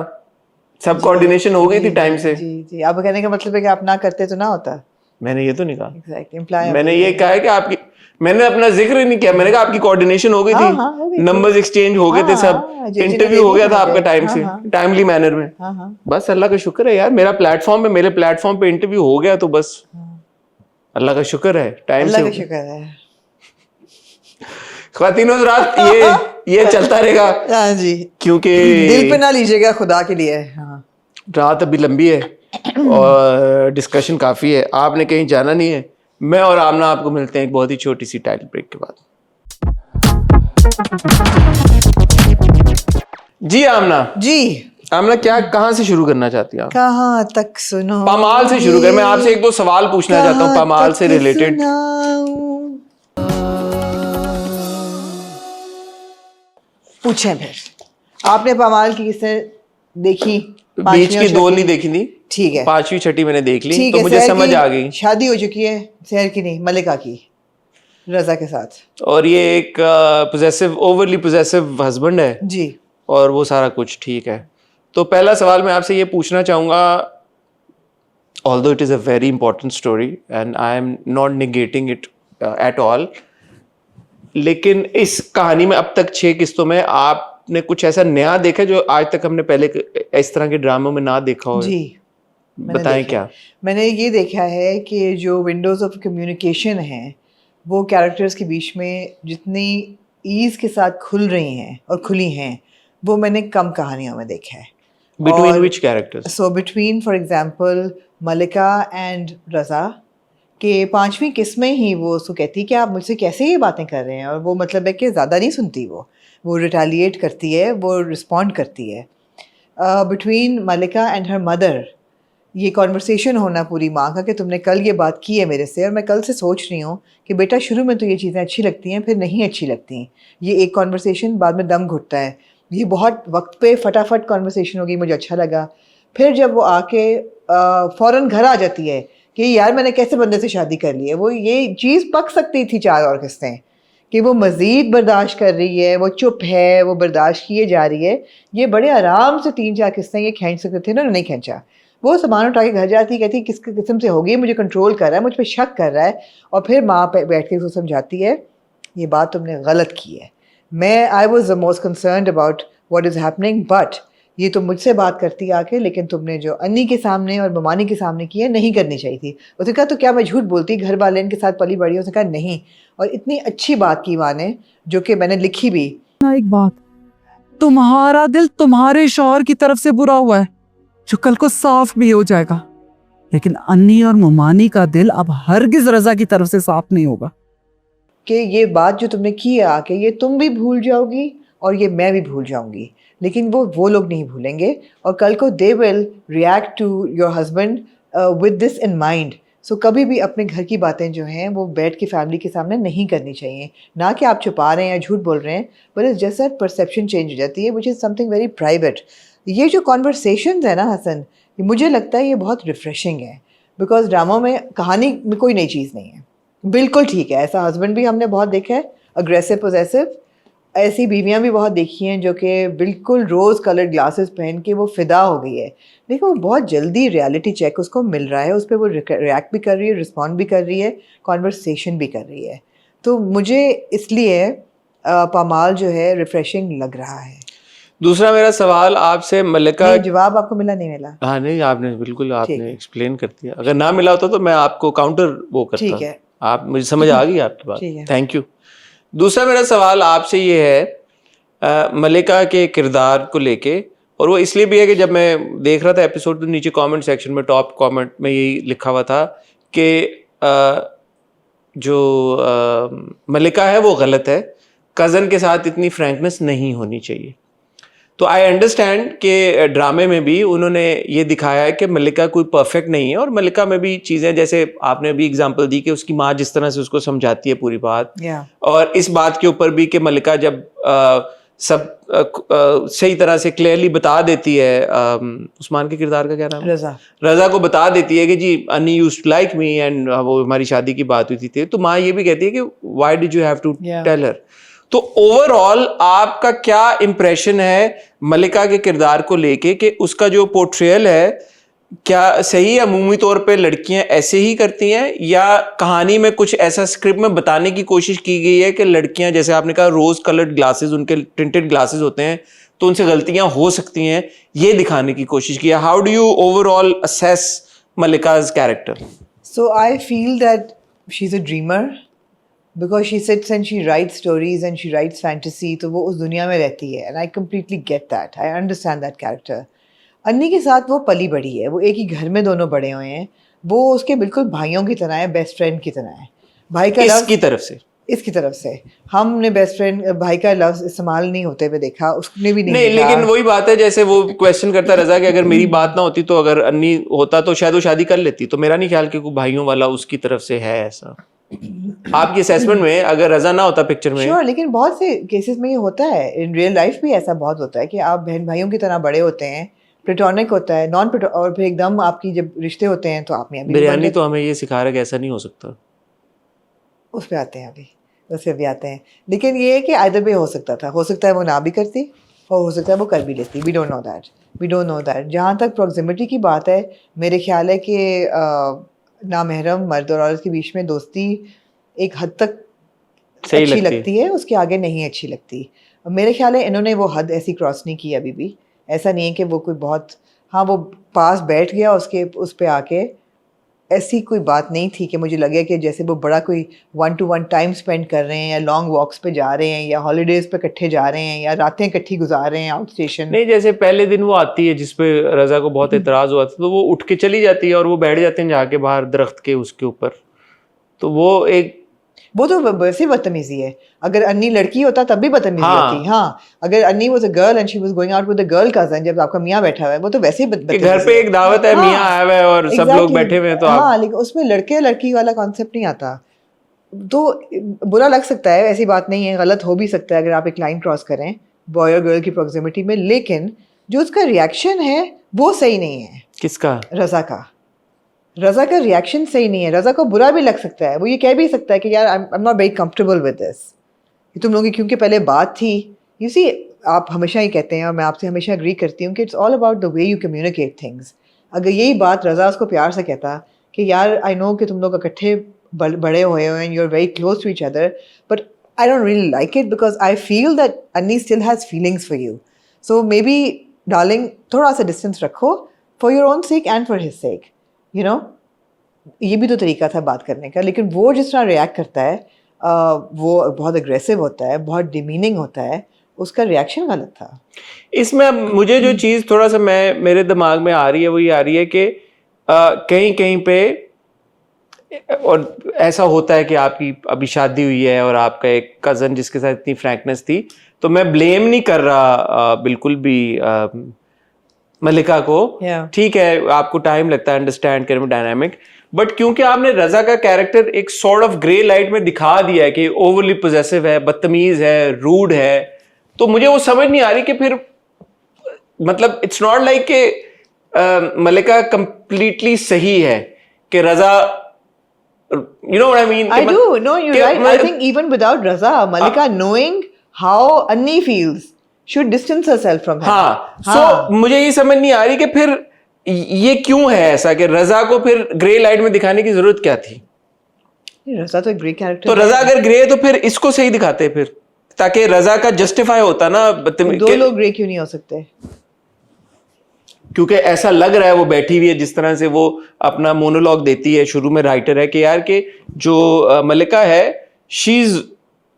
सब कोऑर्डिनेशन हो गई थी टाइम से। जी आप कहने का मतलब है कि आप ना करते तो ना होता। मैंने ये तो नहीं कहा, एग्जैक्टली इम्प्लाई, मैंने ये कहा है कि आपकी, मैंने अपना जिक्र ही नहीं किया, मैंने कहा आपकी कोऑर्डिनेशन हो गई हाँ, थी, हाँ, हो गई थी। नंबर्स एक्सचेंज हो गए थे, हाँ, सब जी, इंटरव्यू जी, हो गया था मुझे। आपका टाइम हाँ, से, हाँ। टाइमली मैनर में। हाँ बस अल्लाह का शुक्र है यार, मेरा प्लेटफॉर्म पे, मेरे प्लेटफॉर्म पे इंटरव्यू हो गया तो बस अल्लाह का शुक्र है, टाइम अल्लाह से। का शुक्र है। ख्वातीनो हज़रात, ये चलता रहेगा, हाँ जी, क्योंकि दिल पे ना लीजिएगा, खुदा के लिए। हाँ रात अभी लंबी है और डिस्कशन काफ़ी है, आपने कहीं जाना नहीं है। मैं और आमना आपको मिलते हैं एक बहुत ही छोटी सी टाइटल ब्रेक के बाद। जी आमना, क्या कहाँ से शुरू करना चाहती हैं आप? कहाँ तक सुनो, पामाल से शुरू कर, मैं आपसे 1-2 सवाल पूछना चाहता हूँ पामाल से रिलेटेड। पूछें फिर, आपने पामाल की किसने देखी? बीच की 2 नहीं देखी थी, ठीक है, 5वीं 6ठी मैंने देख ली, ठीक तो है, मुझे सहर समझ की आ गई। शादी हो चुकी है, सहर की नहीं, मलिका की, रजा के साथ, और ये एक पोजेसिव, ओवरली पोजेसिव हस्बैंड है जी। और वो सारा कुछ ठीक है। तो पहला सवाल मैं आपसे ये पूछना चाहूँगा, although it is a very important story and I am not negating it at all, लेकिन इस कहानी में अब तक 6 किस्तों में आपने कुछ ऐसा नया देखा जो आज तक हमने पहले इस तरह के ड्रामों में ना देखा हो? जी, बताएं क्या। मैंने ये देखा है कि जो विंडोज ऑफ कम्युनिकेशन हैं वो कैरेक्टर्स के बीच में जितनी ईज के साथ खुल रही हैं और खुली हैं, वो मैंने कम कहानियों में देखा है। Between which characters? So between for example Mallika and Raza के 5वीं किस्त में ही वो उसको कहती है कि आप मुझसे कैसे ये बातें कर रहे हैं, और वो मतलब है कि ज़्यादा नहीं सुनती, वो रिटेलिएट करती है, वो रिस्पॉन्ड करती है। Between Malika and her mother ये कॉन्वर्सेशन होना पूरी माँ का कि तुमने कल ये बात की है मेरे से, और मैं कल से सोच रही हूँ कि बेटा शुरू में तो ये चीज़ें अच्छी लगती हैं, फिर नहीं अच्छी लगती। ये एक कॉन्वर्सेशन बाद में दम घुटता है, ये बहुत वक्त पे फटाफट कॉन्वर्सेशन होगी, मुझे अच्छा लगा। फिर जब वो आके फ़ौरन घर आ जाती है कि यार मैंने कैसे बंदे से शादी कर ली है, वो ये चीज़ पक सकती थी 4 और किस्तें, कि वो मज़ीद बर्दाश्त कर रही है, वो चुप है, वो बर्दाश्त किए जा रही है। ये बड़े आराम से 3-4 किस्तें ये खींच सकते थे ना, नहीं खींचा। वो सामान उठा के घर जाती, कहती किस किस्म से होगी, मुझे कंट्रोल कर रहा है, मुझ पर शक कर रहा है, और फिर माँ पे बैठ के उसको समझाती है ये बात तुमने गलत की है। मैं I was the most concerned about what is happening, but ये तो मुझसे बात करती आके, लेकिन तुमने जो अन्नी के सामने और ममानी के सामने की है नहीं करनी चाहिए थी। उसने कहा तो क्या मैं झूठ बोलती, घर वाले इनके साथ पली बड़ी? उसने कहा नहीं, और इतनी अच्छी बात की माँ ने, जो कि मैंने लिखी भी। एक बात, तुम्हारा दिल तुम्हारे शौहर की तरफ से बुरा हुआ है जो कल को साफ भी हो जाएगा, लेकिन अन्नी और ममानी का दिल अब हरगिज रजा की तरफ से साफ नहीं होगा। कि ये बात जो तुमने की है आके, ये तुम भी भूल जाओगी और ये मैं भी भूल जाऊंगी, लेकिन वो लोग नहीं भूलेंगे, और कल को they will react to your husband with this in mind. So कभी भी अपने घर की बातें जो हैं वो बैठ के फैमिली के सामने नहीं करनी चाहिए। ना कि आप छुपा रहे हैं या झूठ बोल रहे हैं, बट इस जैसा परसेप्शन चेंज हो जाती है, which is something very private. ये जो कॉन्वर्सेशंस है ना हसन, मुझे लगता है ये बहुत रिफ्रेशिंग है, बिकॉज ड्रामा में कहानी में कोई नई चीज़ नहीं है, बिल्कुल ठीक है। ऐसा हस्बैंड भी हमने बहुत देखा है, अग्रेसिव पोजेसिव, ऐसी बीवियां भी बहुत देखी हैं जो कि बिल्कुल रोज़ कलर्ड ग्लासेस पहन के वो फ़िदा हो गई है, लेकिन वो बहुत जल्दी रियलिटी चेक उसको मिल रहा है, उस पर वो रिएक्ट भी कर रही है, रिस्पॉन्ड भी कर रही है, कॉन्वर्सेशन भी कर रही है। तो मुझे इसलिए पामाल जो है रिफ्रेशिंग लग रहा है। दूसरा मेरा सवाल आपसे मल्लिका, नहीं, जवाब आपको मिला नहीं मिला? हाँ नहीं आपने बिल्कुल आपने एक्सप्लेन कर दिया, अगर ना मिला होता तो मैं आपको काउंटर वो करता। ठीक है, आप, मुझे समझ आ गई आपकी बात, ठीक है। Thank you. दूसरा मेरा सवाल आपसे ये है मल्लिका के किरदार को लेके, और वो इसलिए भी है कि जब मैं देख रहा था एपिसोड तो नीचे कमेंट सेक्शन में टॉप कमेंट में यही लिखा हुआ था कि जो मल्लिका है वो गलत है, कज़न के साथ इतनी फ्रैंकनेस नहीं होनी चाहिए। तो आई अंडरस्टैंड कि ड्रामे में भी उन्होंने ये दिखाया है कि मल्लिका कोई परफेक्ट नहीं है, और मल्लिका में भी चीज़ें, जैसे आपने भी एग्जांपल दी कि उसकी माँ जिस तरह से उसको समझाती है पूरी बात, और इस बात के ऊपर भी कि मल्लिका जब सब सही तरह से क्लियरली बता देती है, उस्मान के किरदार का क्या नाम है, रजा को बता देती है कि जी Anni used to like me and वो हमारी शादी की बात हुई थी, तो माँ ये भी कहती है कि why did you have to tell her. तो ओवरऑल आपका क्या इंप्रेशन है मल्लिका के किरदार को लेके, कि उसका जो पोर्ट्रेयल है क्या सही है? अमूमी तौर पे लड़कियां ऐसे ही करती हैं, या कहानी में कुछ ऐसा स्क्रिप्ट में बताने की कोशिश की गई है कि लड़कियां, जैसे आपने कहा रोज कलर्ड ग्लासेस, उनके टिंटेड ग्लासेस होते हैं तो उनसे गलतियां हो सकती हैं, ये दिखाने की कोशिश की है? How do you overall assess Mallika's character? So I feel that she's a dreamer because she sits and she writes stories and she writes fantasy, तो वो उस दुनिया में रहती है, and I completely get that. I understand that character. अन्नी के साथ वो पली बड़ी है, वो एक ही घर में दोनों बड़े हुए हैं, वो उसके बिल्कुल भाइयों की तरह है, बेस्ट फ्रेंड की तरह है। भाई का लव इसकी तरफ से हमने बेस्ट फ्रेंड भाई का लव इस्तेमाल नहीं होते हुए देखा, उसने भी नहीं देखा। लेकिन वही बात है, जैसे वो क्वेश्चन करता रजा कि अगर मेरी बात ना होती तो अगर अन्नी होता तो शायद वो शादी कर लेती, तो मेरा नहीं ख्याल कि कोई भाइयों वाला उसकी तरफ से है ऐसा आपकी असेसमेंट में, अगर रजा ना होता पिक्चर में। Sure, लेकिन बहुत से केसेस में ये होता है, इन रियल लाइफ भी ऐसा बहुत होता है कि आप बहन भाइयों की तरह बड़े होते हैं, प्लेटोनिक होता है, नॉन प्लेटोनिक, और फिर एकदम आपकी जब रिश्ते होते हैं तो आप में अभी बिरयानी तो हमें ये सिखा रहा है कि ऐसा नहीं हो सकता। उस पे आते हैं, अभी उस पे भी आते हैं, लेकिन ये है कि आइदर भी हो सकता था, हो सकता है वो ना भी करती और हो सकता है वो कर भी लेती। We don't know that. जहाँ तक प्रॉक्सिमिटी की बात है, मेरे ख्याल है कि नामहरम मर्द और औरत के बीच में दोस्ती एक हद तक अच्छी लगती है, उसके आगे नहीं अच्छी लगती। मेरे ख्याल है इन्होंने वो हद ऐसी क्रॉस नहीं की अभी भी। ऐसा नहीं है कि वो कोई बहुत, हाँ वो पास बैठ गया उसके, उस पे आके ऐसी कोई बात नहीं थी कि मुझे लगे कि जैसे वो बड़ा कोई 1-to-1 टाइम स्पेंड कर रहे हैं, या लॉन्ग वॉक्स पे जा रहे हैं, या हॉलीडेज पे इकट्ठे जा रहे हैं, या रातें इकट्ठी गुजार रहे हैं आउट स्टेशन। नहीं, जैसे पहले दिन वो आती है जिसपे रजा को बहुत एतराज हुआ था, तो वो उठ के चली जाती है और वो बैठ जाते हैं जाके बाहर दरख्त के उसके ऊपर, तो वो तो वैसे बदतमीजी है। अगर अन्नी लड़की होता तब भी बदतमीजी होती। हाँ, अगर अन्नी was a girl and she was going out with a girl cousin, जब आपका मियां बैठा हुआ है, वो तो वैसे ही घर पे एक दावत है, मियां आया हुआ है और सब लोग बैठे हुए हैं, तो हाँ, लेकिन उसमें लड़के लड़की वाला कॉन्सेप्ट नहीं आता, तो बुरा लग सकता है। ऐसी बात नहीं है, गलत हो भी सकता है अगर आप एक लाइन क्रॉस करें बॉय और गर्ल की प्रॉक्सिमिटी में, लेकिन जो उसका रिएक्शन है वो सही नहीं है। किसका? रजा का रिएक्शन सही नहीं है। रजा को बुरा भी लग सकता है, वो ये कह भी सकता है कि यार I am not very comfortable with this, तुम लोगों की क्योंकि पहले बात थी। यू सी, आप हमेशा ही कहते हैं और मैं आपसे हमेशा एग्री करती हूँ कि it's all about the way you communicate things. अगर यही बात रजा उसको प्यार से कहता कि यार आई नो कि तुम लोग इकट्ठे बड़े हुए हो and you are very close to each other, but I don't really like it because I feel that Annie still has feelings for you, so maybe darling थोड़ा सा डिस्टेंस रखो for your own sake and for his sake, you know. ये भी तो तरीका था बात करने का, लेकिन वो जिस तरह रिएक्ट करता है वो बहुत अग्रेसिव होता है, बहुत डिमीनिंग होता है, उसका रिएक्शन गलत था। इसमें अब मुझे जो चीज़ थोड़ा सा मेरे दिमाग में आ रही है वो ये आ रही है कि कहीं कहीं पे, और ऐसा होता है कि आपकी अभी शादी हुई है और आपका एक कज़न जिसके साथ इतनी फ्रैंकनेस थी, तो मैं ब्लेम नहीं कर रहा बिल्कुल भी मल्लिका को, ठीक है आपको टाइम लगता है अंडरस्टैंड करने में डायनामिक, बट क्योंकि आपने रजा का कैरेक्टर एक सॉर्ट ऑफ ग्रे लाइट में दिखा दिया है कि ओवरली पोजेसिव है, बदतमीज है, रूड है, तो मुझे वो समझ नहीं आ रही कि फिर मतलब इट्स नॉट लाइक कि मल्लिका कंप्लीटली सही है कि रजा, you know what I mean? I do, no, you're right. I think even without Raza, Mallika knowing how Anni feels should distance herself from him. हाँ, so मुझे ये समझ नहीं आ रही कि फिर ये क्यों है ऐसा कि रजा को फिर ग्रे लाइट में दिखाने की जरूरत क्या थी? रजा तो एक ग्रे कैरेक्टर, तो रजा अगर ग्रे है तो फिर इसको सही दिखाते फिर। ताकि रजा का जस्टिफाई होता ना दो लोग ग्रे क्यों नहीं हो सकते? क्योंकि ऐसा लग रहा है वो बैठी हुई है, जिस तरह से वो अपना मोनोलॉग देती है, शुरू में राइटर है कि यार के जो मलिका है शी इज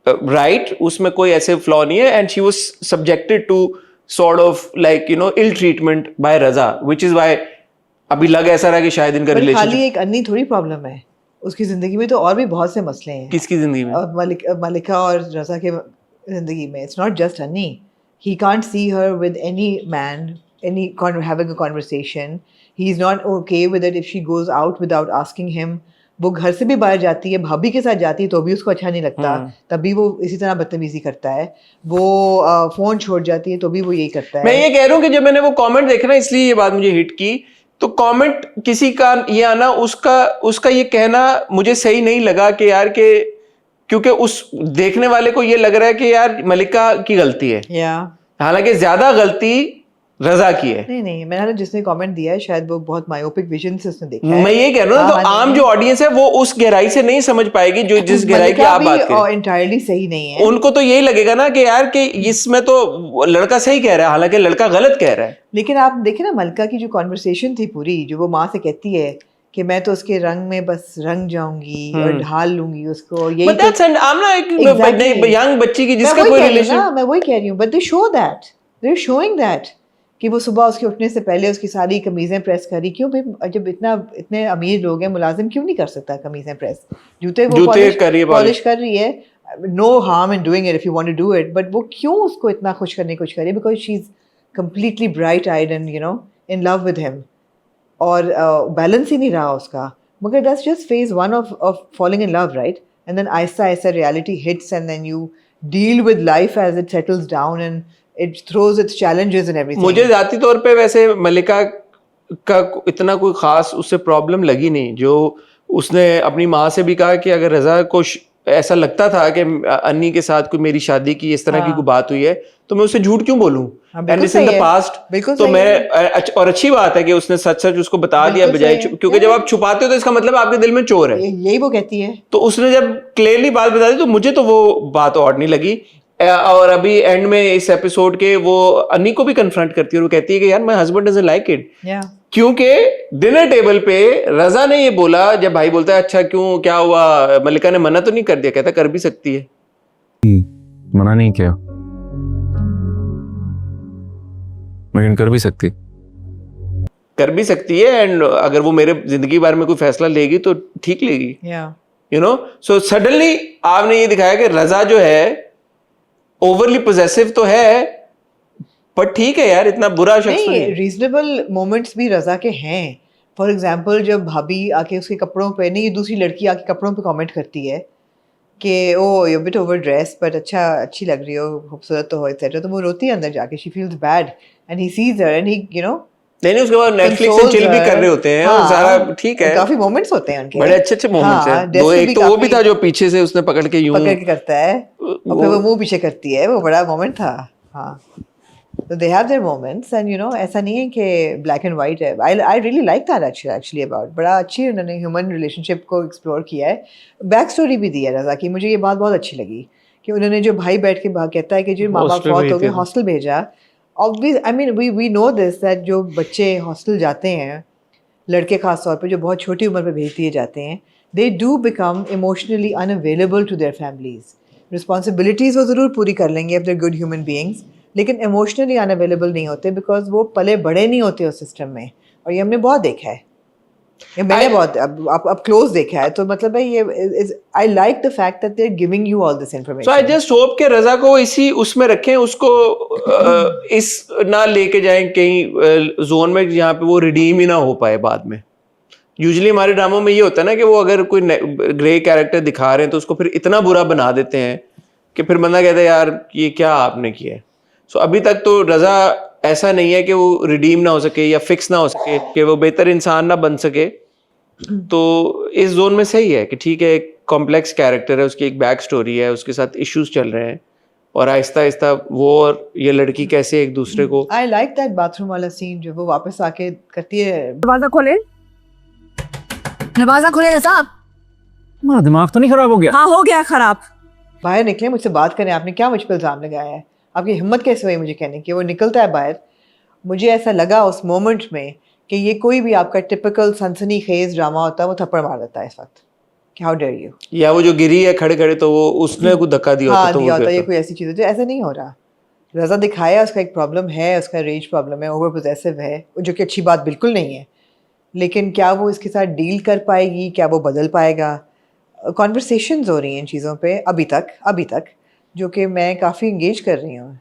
राइट, उसमें कोई ऐसे फ्लॉ नहीं है, and she was subjected to sort of like you know ill treatment by Raza, which is why अभी लग ऐसा रहा कि शायद इनका पर खाली रिलेशनशिप। एक अन्नी थोड़ी प्रॉब्लम है, उसकी जिंदगी में तो और भी बहुत से मसले हैं। किसकी जिंदगी में? और मलिका और रजा के जिंदगी में इट्स नॉट जस्ट अन्नी, he can't see her with any man, any having a conversation. He is not okay with it if she goes out without asking him. वो घर से भी बाहर जाती है, भाभी के साथ जाती है तो भी उसको अच्छा नहीं लगता, तभी वो इसी तरह बदतमीजी करता है। वो फोन छोड़ जाती है तो भी वो यही करता है। मैं ये कह रहा हूँ कि जब मैंने वो कमेंट देखा ना, इसलिए ये बात मुझे हिट की, तो कमेंट किसी का ये आना, उसका ये कहना मुझे सही नहीं लगा कि यार के, क्योंकि उस देखने वाले को ये लग रहा है कि यार मलिका की गलती है, हालांकि ज्यादा गलती रजा की है। नहीं, मैंने जिसने कमेंट दिया है शायद वो बहुत मायोपिक विजन से उसने देखा है। मैं ये कह रहा हूँ, तो आम जो ऑडियंस है वो उस गहराई से नहीं समझ पाएगी जो जिस गहराई की आप बात कर रहे हैं। इंटायरली सही नहीं है, उनको तो यही लगेगा ना कि यार कि इसमें तो लड़का सही कह रहा है, हालांकि लड़का गलत कह रहा है। लेकिन आप देखें ना मलिका की जो कॉन्वर्सेशन थी पूरी, जो वो माँ से कहती है कि मैं तो उसके रंग में बस रंग जाऊंगी और ढाल लूंगी उसको, यही But that's an, I'm not एक यंग बच्ची की जिसका कोई रिलेशन, मैं वही कह रही हूँ, but they show that, they are showing that कि वो सुबह उसके उठने से पहले उसकी सारी कमीजें प्रेस करी। क्यों भाई, जब इतने अमीर लोग हैं, मुलाजिम क्यों नहीं कर सकता कमीजें प्रेस? जूते पॉलिश कर रही है, no harm in doing it if you want to do it, but वो क्यों उसको इतना खुश करने की कोशिश कर रही है? Because she is completely bright eyed and you know in love with him, और बैलेंस ही नहीं रहा उसका। मगर that's just phase one of falling in love, right? And then आहिस्ता आहिस्ता reality hits and then you deal with life as it settles down and it throws its challenges and everything. मुझे जाती तौर पे वैसे मलिका का इतना कोई खास उससे प्रॉब्लम लगी नहीं। जो उसने अपनी माँ से भी कहा कि अगर रजा को ऐसा लगता था कि अन्नी के साथ कोई मेरी शादी की इस तरह की कोई बात हुई है तो मैं उससे झूठ क्यों बोलूं, and it's in the past. तो मैं और अच्छी बात है कि उसने सच सच उसको बता दिया बजाय, क्योंकि जब आप छुपाते हो तो इसका मतलब आपके दिल में चोर है, यही वो कहती है। तो उसने जब क्लियरली बात बता दी तो मुझे तो वो बात और नहीं लगी। और अभी एंड में इस एपिसोड के वो अन्नी को भी कन्फ्रंट करती है और वो कहती है कि यार my husband doesn't like it, क्योंकि डिनर टेबल पे रजा ने ये बोला, जब भाई बोलता है अच्छा क्यों क्या हुआ, मलिका ने मना तो नहीं कर दिया, कहता कर भी सकती है। मना नहीं किया, लेकिन कर भी सकती है, एंड अगर वो मेरे जिंदगी बारे में कोई फैसला लेगी तो ठीक लेगी, यू नो। सो सडनली आपने ये दिखाया कि रजा जो है ओवरली पोजेसिव तो है, पर ठीक है यार, इतना बुरा शख्स नहीं है। रीजनेबल मोमेंट्स भी रजा के हैं। फॉर एग्जांपल जब भाभी आके उसके कपड़ों पे, नहीं दूसरी लड़की आके कपड़ों पे कमेंट करती है कि oh you bit over dress but अच्छी लग रही हो, खूबसूरत तो हो एक्सेट्रा, तो वो रोती है अंदर जाके, she feels bad and he sees her and he you know नहीं उसके बाद नेटफ्लिक्स से चिल भी कर रहे होते हैं, और सारा ठीक है, काफी मोमेंट्स होते हैं उनके, बड़े अच्छे मोमेंट्स हैं। दो एक तो वो भी था जो पीछे से उसने पकड़ के करता है और फिर वो मुंह पीछे करती है, वो बड़ा मोमेंट था। हाँ, तो they have their moments and you no ऐसा नहीं है कि ब्लैक एंड वाइट है। I really like that actually about, बड़ा अच्छी उन्होंने ह्यूमन रिलेशनशिप को एक्सप्लोर किया है। बैक स्टोरी भी दी है रजा की, मुझे ये बात बहुत अच्छी लगी कि उन्होंने जो भाई बैठ के कहता है कि जो माँ बाप फौत हो गए, हॉस्टल भेजा। Obvious, I mean, we know this that जो बच्चे हॉस्टल जाते हैं, लड़के खास तौर पे जो बहुत छोटी उम्र पे भेज दिए जाते हैं, they do become emotionally unavailable to their families. Responsibilities वो ज़रूर पूरी कर लेंगे if they're good human beings, लेकिन emotionally unavailable नहीं होते because वो पले बड़े नहीं होते उस सिस्टम में। और ये हमने बहुत देखा है, ये मैंने बहुत अब क्लोज देखा है, तो मतलब है ये I like the fact that they are giving you all this information. So I just hope कि रजा को इसी उसमें रखें, उसको इस ना लेके जाएं कहीं जोन में जहाँ पे वो रिडीम ही ना हो पाए बाद में। यूजुअली हमारे ड्रामों में ये होता है ना कि वो अगर कोई ग्रे कैरेक्टर दिखा रहे हैं तो उसको फिर इतना बुरा बना देते हैं कि फिर बंदा कहता है यार ये क्या आपने किया है। सो अभी तक तो रजा ऐसा नहीं है कि वो रिडीम ना हो सके या फिक्स ना हो सके, कि वो बेहतर इंसान ना बन सके। तो इस जोन में सही है कि ठीक है, एक कॉम्प्लेक्स कैरेक्टर है, उसकी एक बैक स्टोरी है, उसके साथ इश्यूज चल रहे हैं, और आहिस्ता आहिस्ता वो और ये लड़की कैसे एक दूसरे को। आई लाइक दैट बाथरूम वाला सीन जो वो वापस आके करती है, दरवाजा खोले ना साहब। दिमाग तो नहीं खराब हो गया? हाँ हो गया खराब। बाहर निकले, मुझसे बात करें, आपने क्या मुझ पर इल्ज़ाम लगाया है, आपकी हिम्मत कैसे हुई मुझे कहने की। वो निकलता है बाहर, मुझे ऐसा लगा उस मोमेंट में कि ये कोई भी आपका टिपिकल सनसनी खेज ड्रामा होता है, वो थप्पड़ मार देता है इस वक्त कि हाउ डेयर यू। या वो जो गिरी है खड़े खड़े तो वो उसने कुछ धक्का दिया होता हाँ तो दिया वो होता, ये फिर कोई ऐसी चीज़ होती है। ऐसा नहीं हो रहा। रज़ा दिखाया उसका एक प्रॉब्लम है, उसका रेज प्रॉब्लम है, ओवर पोजेसिव है, जो कि अच्छी बात बिल्कुल नहीं है, लेकिन क्या वो इसके साथ डील कर पाएगी, क्या वो बदल पाएगा। कॉन्वर्सेशंस हो रही हैं इन चीज़ों पे अभी तक जो कि मैं काफ़ी इंगेज कर रही हूँ।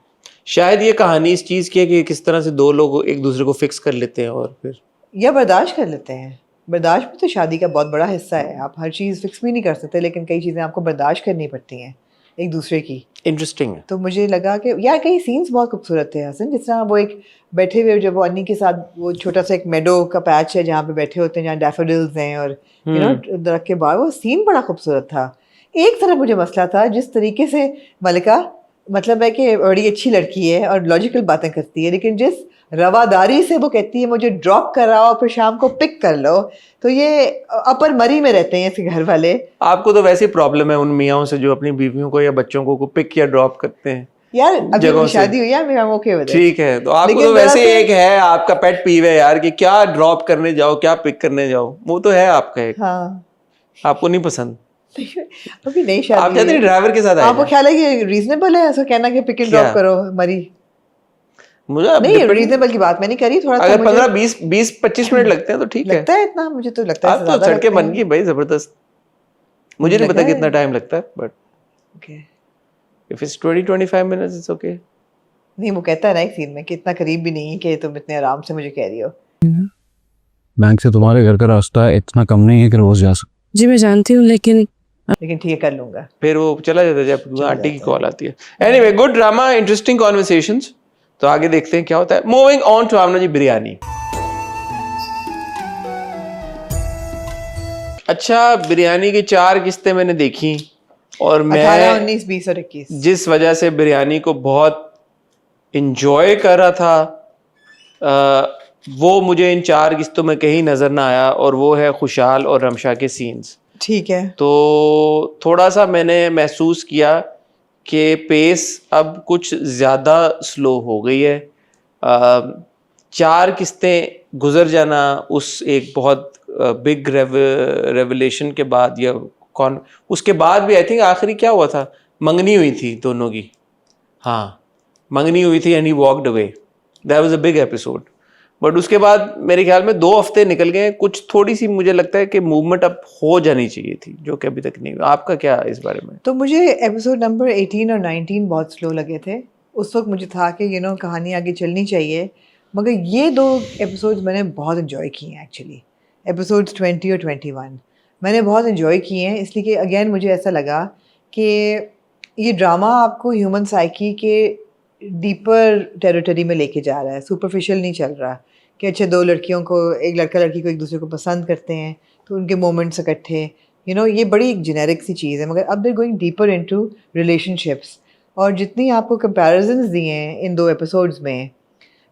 शायद ये कहानी इस चीज़ की है कि किस तरह से दो लोग एक दूसरे को फिक्स कर लेते हैं और फिर या बर्दाश्त कर लेते हैं। बर्दाश्त भी तो शादी का बहुत बड़ा हिस्सा है। आप हर चीज़ फिक्स भी नहीं कर सकते, लेकिन कई चीज़ें आपको बर्दाश्त करनी पड़ती हैं एक दूसरे की। इंटरेस्टिंग है। तो मुझे लगा कि यार कई सीन्स बहुत खूबसूरत थे हसन, जिस तरह वो एक बैठे हुए जब वो अन्नी के साथ वो छोटा सा एक मेडो का पैच है जहाँ पे बैठे होते हैं, जहाँ डैफोडिल्स हैं और यू नो दरख्त के बाहर, वो सीन बड़ा खूबसूरत था। एक तरफ मुझे मसला था जिस तरीके से मलिका, मतलब है कि बड़ी अच्छी लड़की है और लॉजिकल बातें करती है, लेकिन जिस रवादारी से वो कहती है मुझे ड्रॉप कराओ फिर शाम को पिक कर लो, तो ये अपर मरी में रहते हैं इसके घर वाले। आपको तो वैसे प्रॉब्लम है उन मियाँओं से जो अपनी बीवियों को या बच्चों को पिक या ड्रॉप करते हैं यार अभी मेरी शादी हुई है, मैं ओके विद इट। ठीक है, तो आपको तो वैसे एक है, आपका पेट पीव है यार कि क्या ड्रॉप करने जाओ क्या पिक करने जाओ, वो तो है आपका एक। हाँ आपको नहीं पसंद, अभी नहीं शादी आप चाहते हैं ड्राइवर के साथ आपको ख्याल है कि रीजनेबल है ऐसा कहना कि पिक एंड ड्रॉप करो मरी? मुझे अब नहीं रीजनेबल की बात मैं नहीं करी, थोड़ा अगर 15-20-25 मिनट लगते हैं तो ठीक है। लगता है इतना, मुझे तो लगता है आप तो सड़कें बन गई भाई जबरदस्त। मुझे नहीं पता कितना टाइम लगता है, but okay if it's 20-25 minutes it's okay. नहीं वो कहता है ना एक सीन में कि इतना करीब भी नहीं है कि तुम इतने आराम से मुझे कह रही हो। बैंक से तुम्हारे घर का रास्ता इतना कम नहीं है कि रोज जा सकते। जी मैं जानती हूँ, लेकिन ठीक है कर लूंगा। फिर वो चला जाता है जब आंटी की कॉल आती है। Anyway good drama, interesting conversations. तो आगे देखते हैं क्या होता है। मूविंग ऑन टू आमना जी बिरयानी। अच्छा, बिरयानी की 4 किस्तें मैंने देखी और मैं 18, 19, 20 और 21 जिस वजह से बिरयानी को बहुत इंजॉय कर रहा था वो मुझे इन 4 किस्तों में कहीं नजर ना आया, और वो है खुशहाल और रमशा के सीन्स। ठीक है। तो थोड़ा सा मैंने महसूस किया कि पेस अब कुछ ज़्यादा स्लो हो गई है। 4 किस्तें गुजर जाना उस एक बहुत बिग रेवलेशन के बाद, या कौन उसके बाद भी आई थिंक आखिरी क्या हुआ था, मंगनी हुई थी दोनों की। हाँ मंगनी हुई थी and he walked away, that was a big episode. But उसके बाद मेरे ख्याल में 2 हफ्ते निकल गए, कुछ थोड़ी सी मुझे लगता है कि मूवमेंट अब हो जानी चाहिए थी, जो कि अभी तक नहीं हुई। आपका क्या इस बारे में? तो मुझे एपिसोड नंबर 18 और 19 बहुत स्लो लगे थे। उस वक्त मुझे था कि कहानी आगे चलनी चाहिए, मगर ये 2 एपिसोड्स मैंने बहुत इन्जॉय किए हैं एक्चुअली। एपिसोड्स 20 और 21 मैंने बहुत इन्जॉय किए हैं, इसलिए कि अगेन मुझे ऐसा लगा कि ये ड्रामा आपको ह्यूमन साइकी के डीपर टेरिटरी में लेके जा रहा है, सुपरफिशियल नहीं चल रहा कि अच्छा 2 लड़कियों को, एक लड़का लड़की को एक दूसरे को पसंद करते हैं तो उनके मोमेंट्स इकट्ठे, ये बड़ी एक जेनेरिक सी चीज़ है, मगर अब they going deeper into relationships. और जितनी आपको कंपैरिजंस दिए हैं इन 2 एपिसोड्स में,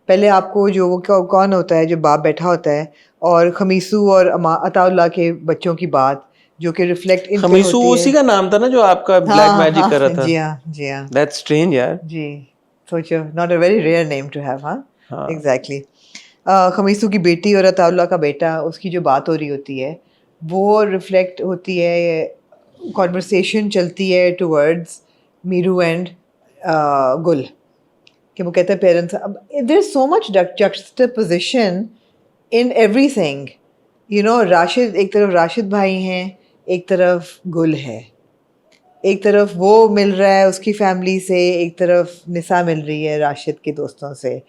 पहले आपको जो वो कौन होता है जो बाप बैठा होता है, और खमीसू और अताउल्लाह के बच्चों की बात जो कि रिफ्लेक्ट इन खमीसू उसी का नाम था ना जो आपका ब्लैक मैजिक कर रहा था? जी हाँ दैट्स स्ट्रेंज यार। जी सोचो, not a very rare name to have. हाँ एग्जैक्टली। खमीसू की बेटी और अताउल्लाह का बेटा, उसकी जो बात हो रही होती है वो रिफ्लेक्ट होती है, कॉन्वर्सेशन चलती है टुवर्ड्स मीरू एंड गुल, कि वो कहते हैं पेरेंट्स, अब there is so much juxtaposition in everything. Rashid, एक तरफ राशिद भाई हैं, एक तरफ गुल है, एक तरफ वो मिल रहा है उसकी फैमिली से, एक तरफ निसा मिल रही है राशिद के दोस्तों से।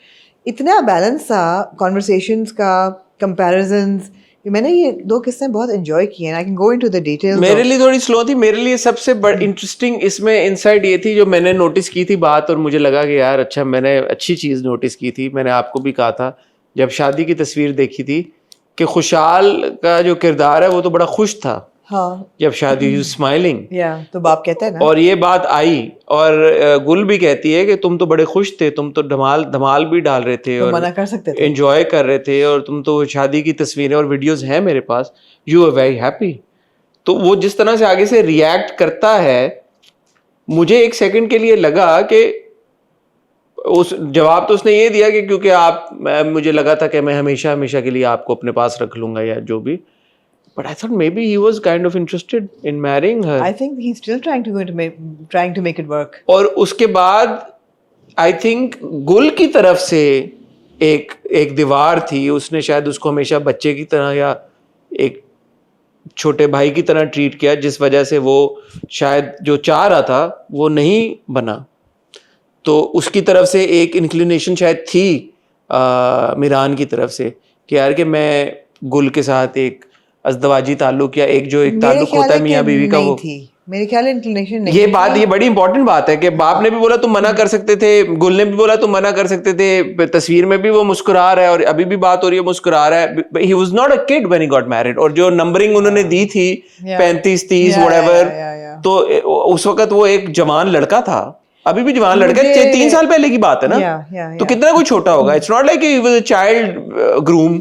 इतना बैलेंस था कॉन्वर्सेशंस का, कंपैरिजंस। मैंने ये 2 किस्सें बहुत एंजॉय किए हैं। I can go into the details. मेरे लिए थोड़ी स्लो थी। मेरे लिए सबसे इंटरेस्टिंग इसमें इनसाइट ये थी जो मैंने नोटिस की थी बात, और मुझे लगा कि यार अच्छा, मैंने अच्छी चीज़ नोटिस की थी। मैंने आपको भी कहा था जब शादी की तस्वीर देखी थी कि खुशहाल का जो किरदार है वो तो बड़ा खुश था। हाँ जब शादी हुई, स्माइलिंग, तो बाप कहता है ना, और ये बात आई, और गुल भी कहती है कि तुम तो बड़े खुश थे, तुम तो धमाल भी डाल रहे थे तो और मना कर सकते थे, एंजॉय कर रहे थे, और तुम तो शादी की तस्वीरें और वीडियोस हैं मेरे पास, यू आर वेरी हैप्पी। तो वो जिस तरह से आगे से रिएक्ट करता है मुझे एक सेकंड के लिए लगा कि उस जवाब तो उसने ये दिया कि क्योंकि मुझे लगा था कि मैं हमेशा हमेशा के लिए आपको अपने पास रख लूंगा या जो भी. But I thought maybe he was kind of interested in marrying her. I think he's still trying to make it work. और उसके बाद I think गुल की तरफ से एक दीवार थी. उसने शायद उसको हमेशा बच्चे की तरह या एक छोटे भाई की तरह ट्रीट किया, जिस वजह से वो शायद जो चाह रहा था वो नहीं बना. तो उसकी तरफ से एक इंक्लिनेशन शायद थी मीरान की तरफ से कि यार कि मैं गुल के साथ एक अज़दवाजी ताल्लुक या एक ताल्लुक होता है मियाँ बीवी का, वो थी मेरे ख्याल इंक्लिनेशन नहीं. ये बड़ी इंपॉर्टेंट बात है कि बाप ने भी बोला तुम मना कर सकते थे, गुल ने भी बोला तुम मना कर सकते थे. तस्वीर में भी वो मुस्कुरा रहा है और अभी भी बात हो रही है मुस्कुरा रहा है. He was not a kid when he got married. और जो नंबरिंग उन्होंने दी थी 35 30 व्हाटएवर, तो उस वक्त वो एक जवान लड़का था. अभी भी जवान लड़का है, 3 साल पहले की बात है ना. तो कितना कोई छोटा होगा. It's not like he was a child groom.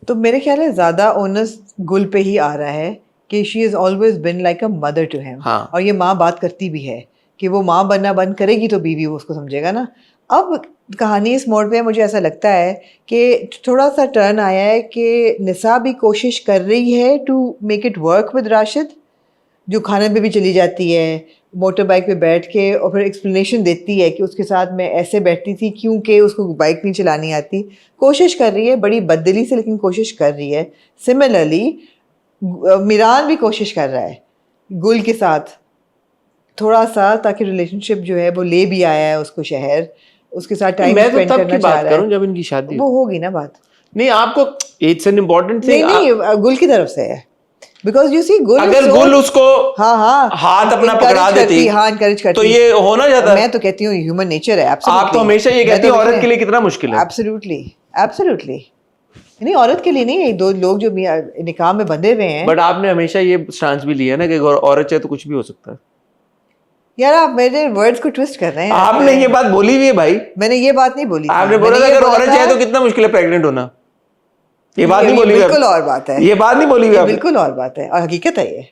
तो मेरे ख्याल है ज्यादा ओनस गुल पे ही आ रहा है कि she is always been like a mother to him. और ये माँ बात करती भी है कि वो माँ बनना बंद करेगी तो बीवी उसको समझेगा ना. अब कहानी इस मोड़ पे मुझे ऐसा लगता है कि थोड़ा सा टर्न आया है कि निसा भी कोशिश कर रही है to make it work with Rashid, जो खाने पे भी चली जाती है, मोटर बाइक पे बैठ के, और फिर एक्सप्लेनेशन देती है कि उसके साथ मैं ऐसे बैठती थी क्योंकि उसको बाइक नहीं चलानी आती. कोशिश कर रही है बड़ी बददिली से, लेकिन कोशिश कर रही है. सिमिलरली मीरान भी कोशिश कर रहा है गुल के साथ थोड़ा सा, ताकि रिलेशनशिप जो है वो ले भी आया है उसको शहर, उसके साथ टाइम स्पेंड करना चाह रहा है. जब इनकी शादी वो होगी ना बात. नहीं आपको इट्स एन इम्पोर्टेंट थिंग. नहीं गुल की तरफ से है. Because you see, गुल अगर गुल उसको हाँ हाथ अपना पकड़ा देती, encourage करती, तो ये होना जाता. मैं तो कहती हूँ ह्यूमन नेचर है. आप तो हमेशा ये कहती हैं औरत के लिए कितना मुश्किल है. एब्सोल्युटली नहीं, औरत के लिए नहीं. दो लोग जो निकाह में बंधे हुए हैं. बट आपने हमेशा ये स्टांस भी लिया ना कि औरत चाहे तो कुछ भी हो सकता है. यार आप मेरे वर्ड्स को ट्विस्ट कर रहे हैं. आपने ये बात बोली हुई है भाई. मैंने ये बात नहीं बोली. आपने बोला था अगर औरत चाहे तो कितना मुश्किल है प्रेग्नेंट होना. ये बात नहीं बोली. बिल्कुल और बात है. ये बात नहीं बोली हुई. बिल्कुल और बात है और हकीकत है ये.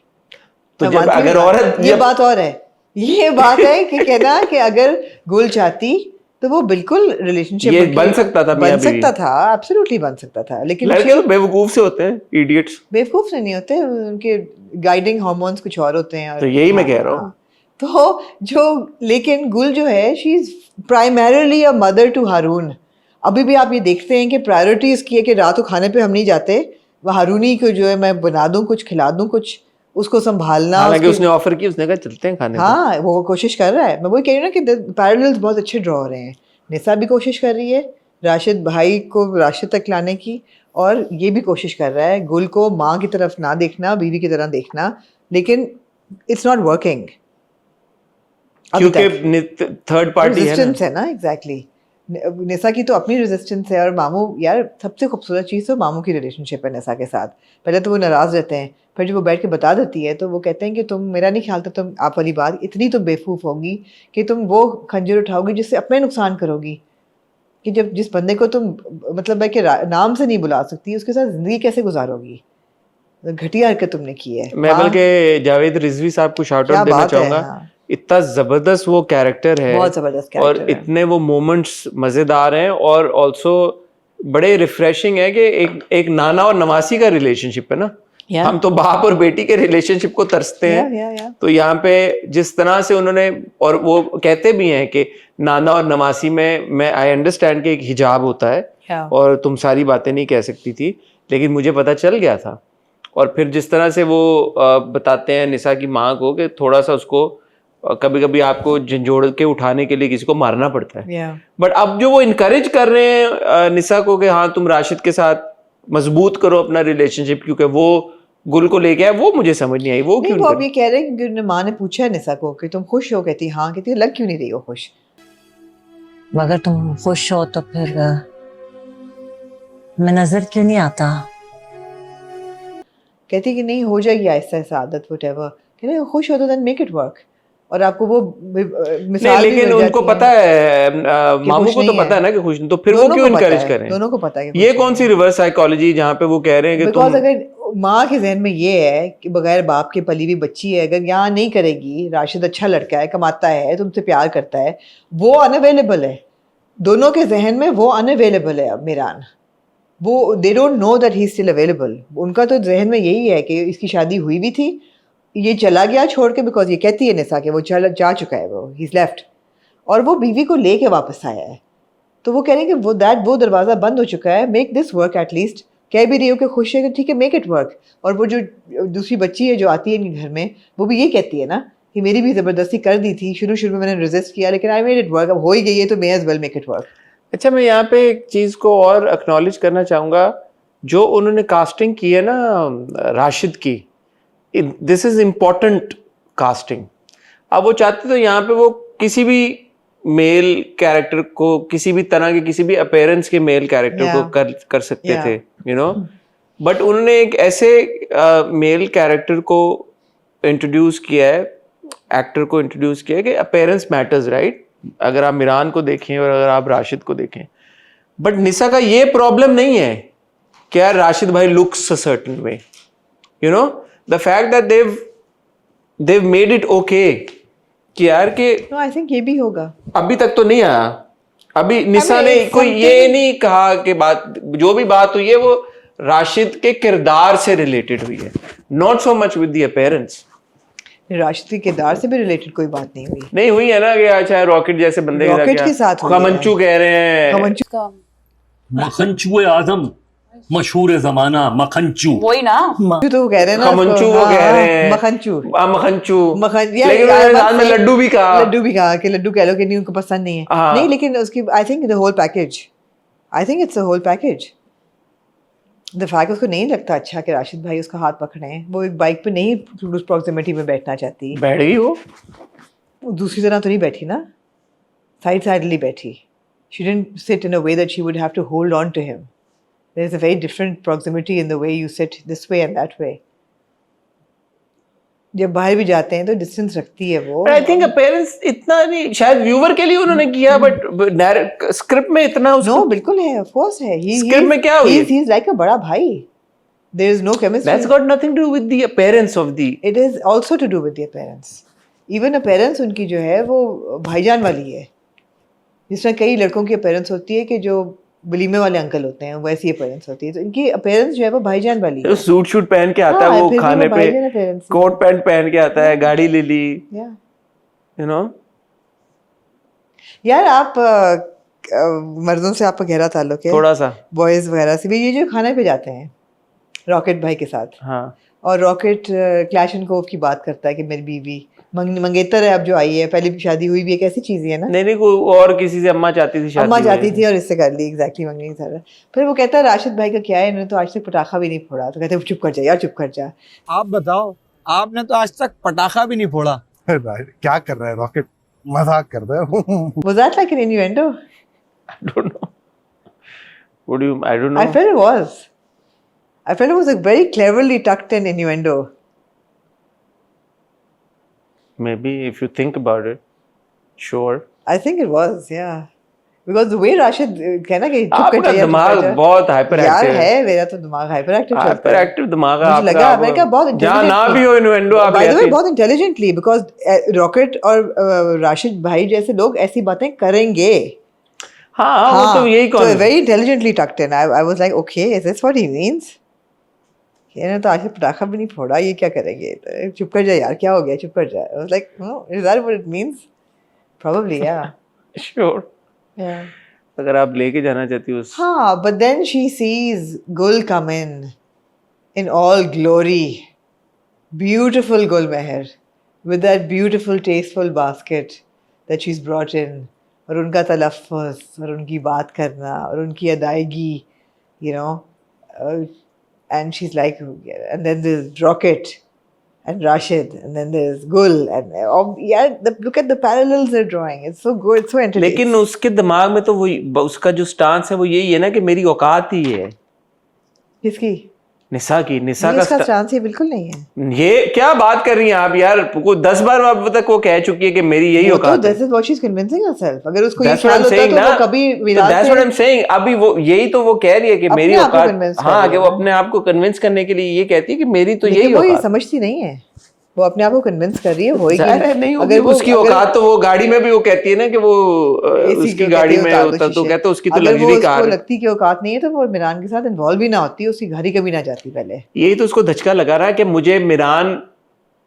तो जब अगर औरत, ये बात और है, ये बात है कि कहना कि अगर गुल चाहती तो वो बिल्कुल रिलेशनशिप ये बन सकता था. बन सकता था, एब्सोल्युटली बन सकता था. लेकिन लड़के तो बेवकूफ से होते हैं, इडियट्स. बेवकूफ से नहीं होते, उनके गाइडिंग हार्मोन्स कुछ और होते हैं. तो यही मैं कह रहा हूँ. तो जो लेकिन गुल जो है, she is primarily a mother to Haroon. अभी भी आप ये देखते हैं कि प्रायोरिटी इसकी है कि रात को खाने पे हम नहीं जाते, वो हारूनी को जो है मैं बना दूं, कुछ खिला दूं, कुछ उसको संभालना. हालांकि उसने ऑफर की, उसने कहा चलते हैं खाने. हाँ वो कोशिश कर रहा है. मैं वही कह रही हूँ ना कि पैरेलल्स बहुत अच्छे ड्रॉ हो रहे हैं. निसा भी कोशिश कर रही है राशिद भाई को राशिद तक लाने की, और ये भी कोशिश कर रहा है गुल को माँ की तरफ ना देखना, बीवी की तरह देखना. लेकिन इट्स नॉट वर्किंग क्योंकि थर्ड पार्टी है ना. एग्जैक्टली. निसा की तो अपनी रेजिस्टेंस है. और मामू, यार सबसे खूबसूरत चीज़ तो मामू की रिलेशनशिप है निसा के साथ. पहले तो वो नाराज़ रहते हैं, फिर जब वो बैठ के बता देती है तो वो कहते हैं कि तुम, मेरा नहीं ख्याल था तुम, आप वाली बात, इतनी तुम बेवकूफ़ होगी कि तुम वो खंजर उठाओगी जिससे अपने नुकसान करोगी. कि जब जिस बंदे को तुम मतलब है कि नाम से नहीं बुला सकती, उसके साथ ज़िंदगी कैसे गुजारोगी. घटिया हरकत तुमने की है. मैं बल्कि जावेद रिजवी साहब को शाउट आउट देना चाहूँगा. इतना जबरदस्त वो कैरेक्टर है, बहुत जबरदस्त कैरेक्टर और इतने वो मोमेंट्स मजेदार हैं, और ऑल्सो बड़े रिफ्रेशिंग है कि एक नाना और नवासी का रिलेशनशिप है ना. हम तो बाप और बेटी के रिलेशनशिप को तरसते हैं. तो यहाँ पे जिस तरह से उन्होंने, और वो कहते भी हैं कि नाना और नवासी में मैं आई अंडरस्टैंड कि एक हिजाब होता है और तुम सारी बातें नहीं कह सकती थी, लेकिन मुझे पता चल गया था. और फिर जिस तरह से वो बताते हैं निसा की माँ को कि थोड़ा सा उसको कभी कभी आपको झंझोड़ के उठाने के लिए किसी को मारना पड़ता है. बट अब जो वो इनकरेज कर रहे हैं निसा को कि हाँ तुम राशिद के साथ मजबूत करो अपना रिलेशनशिप, क्योंकि वो गुल को लेके आए, वो मुझे समझ नहीं आई. वो क्यों? वो अब ये कह रहे हैं कि माँ ने पूछा निसा को कि तुम खुश हो, कहती हाँ, कहती लग क्यों नहीं रही हो खुश. अगर तुम खुश हो तो फिर मैं नजर क्यों नहीं आता. कहती कि नहीं, हो जाएगी आहिस्ता आहिस्ता आदत, व्हाटएवर. कहते खुश हो तो देन मेक इट वर्क. और आपको वो मिसाल नहीं, लेकिन उनको पता है, मामू को तो पता है ना कि खुश, तो फिर वो क्यों इनकरेज करें. दोनों को पता है. ये कौन सी रिवर्स साइकोलॉजी जहाँ पे वो कह रहे हैं कि बिकॉज अगर माँ के जहन में ये है कि बगैर बाप के पली हुई बच्ची है, अगर यहाँ नहीं करेगी, राशिद अच्छा लड़का है, कमाता है, तुमसे प्यार करता है, वो अनअवेलेबल है। दोनों के जहन में वो अनअवेलेबल है। अब मीरान, वो they don't know that he still available. उनका तो जहन में यही है कि इसकी शादी हुई भी थी, ये चला गया छोड़ के, बिकॉज ये कहती है निसा कि वो जा चुका है, वो ही इज लेफ्ट, और वो बीवी को लेके वापस आया है। तो वो कह रहे हैं कि वो दरवाज़ा बंद हो चुका है, मेक दिस वर्क एटलीस्ट। कह भी रही हो कि खुश है, ठीक है, मेक इट वर्क। और वो जो दूसरी बच्ची है जो आती है इनके घर में, वो भी ये कहती है ना कि मेरी भी ज़बरदस्ती कर दी थी, शुरू में मैंने रेजिस्ट किया, लेकिन आई मेड इट वर्क, अब हो ही गई है तो may as well make it work. अच्छा, मैं यहाँ पे एक चीज को और एक्नॉलेज करना चाहूंगा, जो उन्होंने कास्टिंग की है ना राशिद की, दिस इज इम्पोर्टेंट कास्टिंग। अब वो चाहते तो यहाँ पे वो किसी भी मेल कैरेक्टर को, किसी भी तरह के, किसी भी अपीयरेंस के मेल कैरेक्टर को कर सकते थे, यू नो, बट उन्होंने एक ऐसे मेल कैरेक्टर को इंट्रोड्यूस किया है, एक्टर को इंट्रोड्यूस किया है कि अपीयरेंस मैटर्स, राइट? अगर आप मीरान को देखें और अगर आप राशिद को देखें, बट निसा का ये प्रॉब्लम नहीं है कि यार राशिद भाई looks a certain way, you know, the fact that they've made it okay कि यार के नो, आई थिंक ये भी होगा। अभी तक तो नहीं आया। अभी निसा ने कोई ये नहीं कहा कि बात, जो भी बात हुई है वो राशिद के किरदार से रिलेटेड हुई है, not so much with the appearance. Rashid के किरदार से भी रिलेटेड कोई बात नहीं हुई है ना, कि अच्छा रॉकेट जैसे बंदे रॉकेट के साथ हुई है। खमंचू कह रहे हैं, मखनचू आजम, मशहूर जमाना मखनचू। वही ना, तो वो कह रहे हैं ना, खमंचू वो कह रहे हैं, मखनचू, मखनचू, लेकिन लेकिन साथ में लड्डू भी कहा कि लड्डू कह लो कि नहीं, उनको पसंद नहीं है। नहीं, लेकिन उसकी I think the whole package, I think it's the whole package. The fact उसको नहीं लगता अच्छा कि राशिद भाई उसका हाथ पकड़े हैं, वो एक बाइक पे नहीं क्लोज प्रॉक्सिमिटी में बैठना चाहती। बैठ गई वो दूसरी तरह तो नहीं बैठी ना, साइडली बैठी। She didn't sit in a way that she would have to hold on to him. There is a very different proximity in the way you sit this way and that way. जब बाहर भी जाते हैं तो distance रखती है वो। I think appearance इतना नहीं, शायद व्यूअर के लिए उन्होंने किया, बट स्क्रिप्ट में इतना नो, बिल्कुल है, ऑफ कोर्स है। स्क्रिप्ट में क्या हुई? ही इज लाइक अ बड़ा भाई। There is no chemistry. That's got nothing to do with the appearance of the, it is also to do with the appearance. Even appearance उनकी जो है वो भाईजान वाली है, जिस तरह कई लड़कों की अपीयरेंस होती है कि जो वलीमे वाले अंकल होते हैं, वैसी अपीयरेंस होती है। तो इनकी अपीयरेंस जो है वो भाईजान वाली है। सूट शूट पहन के आता है, वो खाने पे कोट पैंट पहन के आता है, गाड़ी ले ली, यू नो। यार आप मर्दों से आपका गहरा ताल्लुक है, थोड़ा सा, बॉयज वगैरह से भी। ये जो खाने पे जाते हैं रॉकेट भाई के साथ, हाँ, और रॉकेट क्लैश एंड कोव की बात करता है कि मेरी बीवी मंगेतर है, अब जो आई है, पहले भी शादी हुई भी, एक ऐसी चीज है ना। नहीं कोई और किसी से अम्मा चाहती थी शादी, अम्मा चाहती थी और इससे कर ली, एग्जैक्टली मंगनी सारा। फिर वो कहता है राशिद भाई का क्या है, इन्होंने तो आज तक पटाखा भी नहीं फोड़ा। तो कहते हैं चुप कर जा यार, चुप कर जा। आप बताओ, आपने तो आज तक पटाखा भी नहीं फोड़ा। क्या कर रहा है रॉकेट, मजाक कर रहा है। Was that like an innuendo? I don't know. What do you? I don't know. I felt it was. I felt it was a very cleverly tucked in innuendo. Maybe if you think about it, sure. I think it was, yeah. Because the way Rashid कहना कि चुप कर आपका जा, दिमाग बहुत hyper यार active है। मेरा तो दिमाग हाइपर एक्टिव चलता है। हाइपर एक्टिव दिमाग है मुझे लगा मैंने कहा बहुत जहाँ ना भी हो इन्वेंडो आप बाय द वे बहुत इंटेलिजेंटली, बिकॉज रॉकेट और राशिद भाई जैसे लोग ऐसी बातें करेंगे। हाँ, वो तो यही कौन है, very intelligently talked in. I was like okay, is this what he means? ये तो आज पटाखा भी नहीं फोड़ा, ये क्या करेंगे? तो चुप कर जा यार, क्या हो गया, चुप कर जा। I was like is that what it means? Probably या श्योर। अगर आप लेके जाना चाहती हो हाँ, but then she sees Gul come in all glory, beautiful Gul Meher, with that beautiful tasteful basket that she's brought in, और उनका तलफ़्फ़ुज़ और उनकी बात करना और उनकी अदायगी, you know, and she's like, and then there's Rocket and Rashid, and then there's Gul, and yeah, look at the parallels they're drawing. It's so good, it's so entertaining. लेकिन उसके दिमाग में तो वो उसका जो स्टांस है वो यही है ना कि मेरी औकात ही है। किसकी? निसा की, निसा नहीं, का उसका चांस ये बिल्कुल नहीं है। ये क्या बात कर रही हैं आप यार, को 10 बार अब तक वो कह चुकी है कि मेरी यही वो औकात तो है। this is what she's convincing herself। अगर उसको ये That's what ख्याल I'm होता saying तो ना, वो कभी तो Virat that's what I'm saying, अभी वो यही तो वो कह रही है कि अपने मेरी आप को औकात, convince कर हाँ रही कि है वो ना। अपने आप को कन्विंस करने के लिए ये कहती है कि मेरी तो यही लेकिन वो ये औकात। समझती नहीं है, वो अपने आप को कन्विंस कर रही है, होएगी जाहिर है नहीं होगी अगर वो उसकी औकात, तो वो गाड़ी में भी वो कहती है ना कि वो AC उसकी को गाड़ी कहती है में उतार दो होता तो शीशे। कहते उसकी तो अगर वो लग्जरी उसको कार है। लगती कि औकात नहीं है तो वो इमरान के साथ इन्वॉल्व भी ना होती, उसकी घर ही कभी ना जाती पहले। यही तो उसको धचका लगा रहा है कि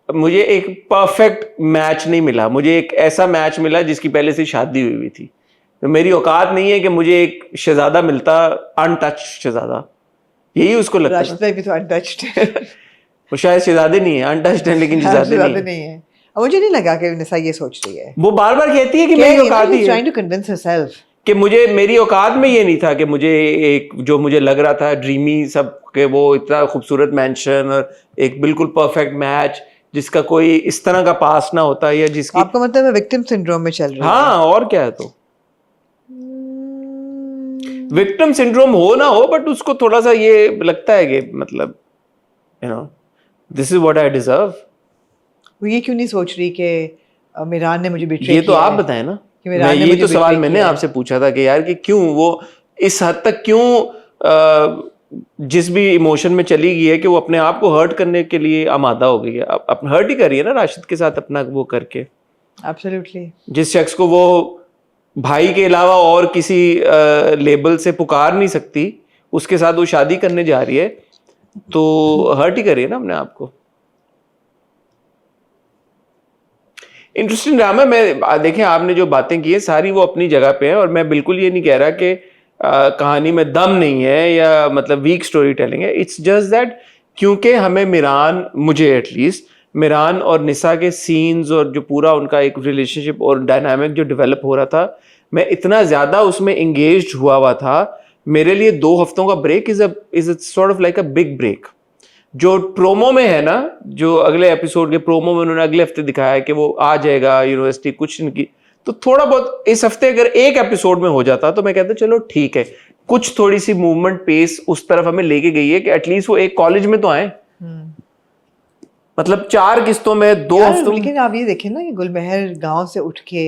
मुझे एक परफेक्ट मैच नहीं मिला, मुझे एक ऐसा मैच मिला जिसकी पहले से शादी हुई थी, तो मेरी औकात नहीं है कि मुझे एक शहजादा मिलता, अनटच्ड शहजादा, यही उसको लगता है। राशिद भाई भी तो अनटच्ड वो शायद शहजादे नहीं है, अनटच्ड है लेकिन शहजादे नहीं है। नहीं है। अब मुझे नहीं लगा कि निसा ये सोच रही है, वो बार बार कहती है कि मेरी औकात ही है, ट्राइंग टू कन्विंस हरसेल्फ कि मुझे मेरी औकात में ये नहीं था कि मुझे एक जो मुझे लग रहा था ड्रीमी सब के वो इतना खूबसूरत मैंशन और एक बिल्कुल परफेक्ट मैच जिसका कोई इस तरह का पास ना होता, या जिसकी आपका मतलब है विक्टिम सिंड्रोम में चल रही है। हाँ और क्या है, तो विक्टिम सिंड्रोम हो ना हो बट उसको थोड़ा सा ये लगता है कि मतलब you know this is what I deserve. वो ये क्यों नहीं सोच रही कि मिरान ने मुझे बिट्रे ये तो किया आप है? बताएं ना, कि मिरान ने ये मुझे तो सवाल betray मैंने किया है। आपसे पूछा था कि यार कि क्यों वो इस हद तक क्यों जिस भी इमोशन में चली गई है कि वो अपने आप को हर्ट करने के लिए आमादा हो गई है, अपना हर्ट ही कर रही है ना राशिद के साथ अपना वो करके। एब्सोल्युटली। जिस शख्स को वो भाई के अलावा और किसी लेबल से पुकार नहीं सकती, उसके साथ वो शादी करने जा रही है, तो हर्ट ही कर रही है ना अपने आप को। Interesting drama. मैं देखें आपने जो बातें की है सारी वो अपनी जगह पे है, और मैं बिल्कुल ये नहीं कह रहा कि कहानी में दम नहीं है या मतलब वीक स्टोरी टेलिंग है। इट्स जस्ट दैट क्योंकि हमें मुझे एटलीस्ट मिरान और निसा के सीन्स और जो पूरा उनका एक रिलेशनशिप और डायनामिक जो डेवलप हो रहा था, मैं इतना ज्यादा उसमें एंगेज्ड हुआ था। मेरे लिए 2 हफ्तों का break is sort of like a big break. जो प्रोमो में है ना, जो अगले एपिसोड के प्रोमो में उन्होंने अगले हफ्ते दिखाया है कि वो आ जाएगा यूनिवर्सिटी कुछ इनकी, तो थोड़ा बहुत इस हफ्ते अगर एक एपिसोड में हो जाता तो मैं कहता चलो ठीक है, कुछ थोड़ी सी मूवमेंट पेस उस तरफ हमें लेके गई है कि एटलीस्ट वो एक कॉलेज में तो आए। मतलब 4 किस्तों में 2 हफ्तों। लेकिन आप ये देखें ना, ये गुलमहर गांव से उठ के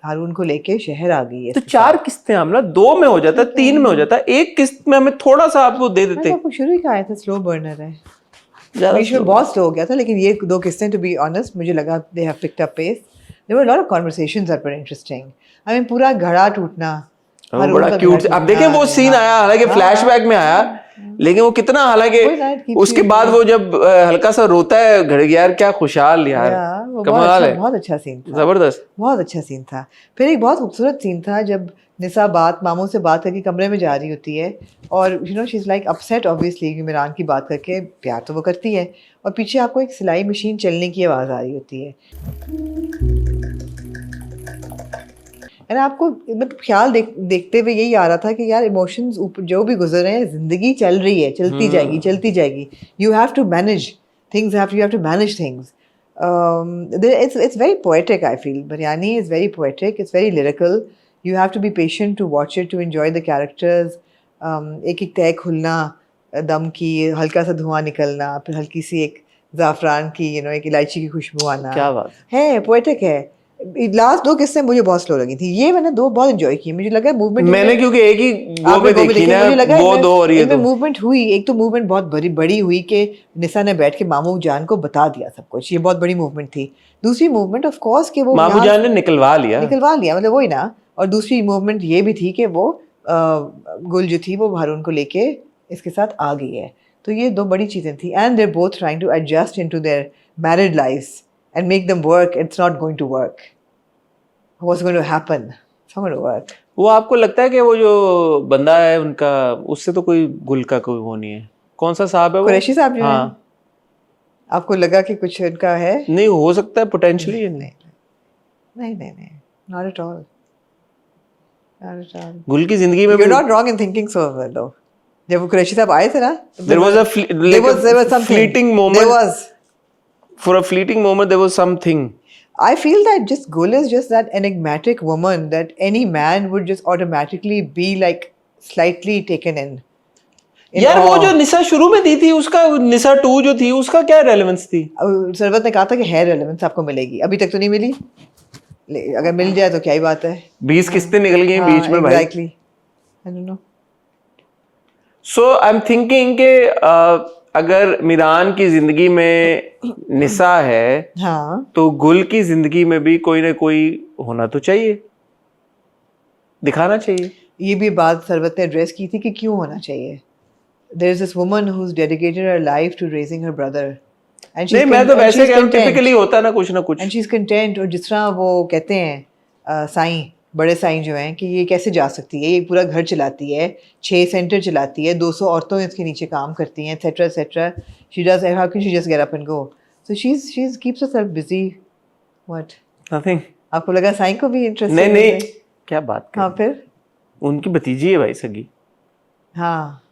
हारून को लेके शहर आ गई है। तो 4 किस्तें हम ना 2 में हो जाता, 3 में हो जाता, एक किस्त में हमें थोड़ा सा आप वो दे देते। आपको शुरू ही कहा आया था स्लो बर्नर है, ज्यादा बीच में बहुत स्लो हो गया था, लेकिन ये 2 किस्तें टू बी ऑनेस्ट मुझे लगा they have picked up pace. There were lot of conversations that were interesting. I mean पूरा घड़ा टूटना, वो बड़ा क्यूट। अब देखें वो सीन आया, हालांकि फ्लैशबैक में आया, लेकिन वो कितना, हालांकि उसके बाद वो जब हल्का सा रोता है घर, यार क्या खुशहाल यार, कमाल है, बहुत अच्छा सीन था, जबरदस्त, बहुत अच्छा सीन था। फिर एक बहुत खूबसूरत सीन था जब निसा मामू से बात करके कमरे में जा रही होती है, और you know she is like upset obviously कि मिरान की बात करके, प्यार तो वो करती है, और पीछे आपको एक सिलाई मशीन चलने की आवाज़ आ रही होती है। एंड आपको मतलब ख्याल देखते हुए यही आ रहा था कि यार इमोशंस जो भी गुजर रहे हैं, जिंदगी चल रही है, चलती जाएगी। You have to manage things, you have to manage things. It's very poetic, I feel. Biryani is very poetic, it's very lyrical. You have to be patient to watch it, to enjoy the characters. एक एक तय खुलना, दम की हल्का सा धुआं निकलना, फिर हल्की सी एक ज़ाफ़रान की एक इलायची की खुशबू आना, क्या बात है, पोएटिक है। लास्ट 2 किस्सें मुझे बहुत स्लो लगी थी, ये मैंने 2 बहुत एंजॉय की। मुझे लगा मूवमेंट, मैंने क्योंकि एक ही वो में देखी ना, वो 2 और ये 2 मूवमेंट हुई। एक तो मूवमेंट बहुत बड़ी हुई कि निसा ने बैठ के मामू जान को बता दिया सब कुछ, ये बहुत बड़ी मूवमेंट थी। दूसरी मूवमेंट ऑफ कोर्स कि वो मामू जान ने निकलवा लिया मतलब वही ना। और दूसरी मूवमेंट ये भी थी कि वो गुल जो थी वो हारून को लेके इसके साथ आ गई है। तो ये 2 बड़ी चीज़ें थी, and they're both trying to adjust into their married lives and make them work. It's not going to work. What's going to happen? It's not going to work. वो आपको लगता है कि वो जो बंदा है उनका, उससे तो कोई गुल का कोई वो नहीं है? कौन सा साहब है वो? कुरैशी साहब जो हाँ। है। आपको लगा कि कुछ उनका है? नहीं, हो सकता है पोटेंशियली। नहीं, not at all. Not at all. गुल की जिंदगी में You're not wrong in thinking so, though. जब वो कुरैशी साहब आए थे ना, there was a fleeting moment. There was. For a fleeting moment, there was something. I feel that just Gul is just that enigmatic woman that any man would just automatically be like slightly taken in. यार वो जो निशा शुरू में दी थी उसका, निशा 2 जो थी उसका क्या रेलेवेंस थी? सरवत ने कहा था कि है रेलेवेंस आपको मिलेगी, अभी तक तो नहीं मिली, अगर मिल जाए तो क्या ही बात है। 20 किस्तें निकल गई बीच में भाई। Exactly, I don't know. So I am thinking कि अगर मीरान की जिंदगी में निशा है, हाँ तो गुल की जिंदगी में भी कोई ना कोई होना तो चाहिए, दिखाना चाहिए। ये भी बात सरवत ने एड्रेस की थी कि क्यों होना चाहिए। There is this woman who is dedicated her life to raising her brother, and नहीं मैं तो वैसे कह रहा हूं, टिपिकली होता ना कुछ ना कुछ। And she is content. और जिस तरह वो कहते हैं साईं, बड़े साईं जो हैं, कि ये कैसे जा सकती है, ये पूरा घर चलाती है, 6 सेंटर चलाती है, 200 औरतें इसके नीचे काम करती हैं, etcetera etcetera. She does, how can she just get up and go? So she is keeps herself busy. What? Nothing. आपको लगा साईं को भी इंटरेस्ट? नहीं नहीं, क्या बात कर, हाँ फिर उनकी भतीजी है भाई, सगी। हाँ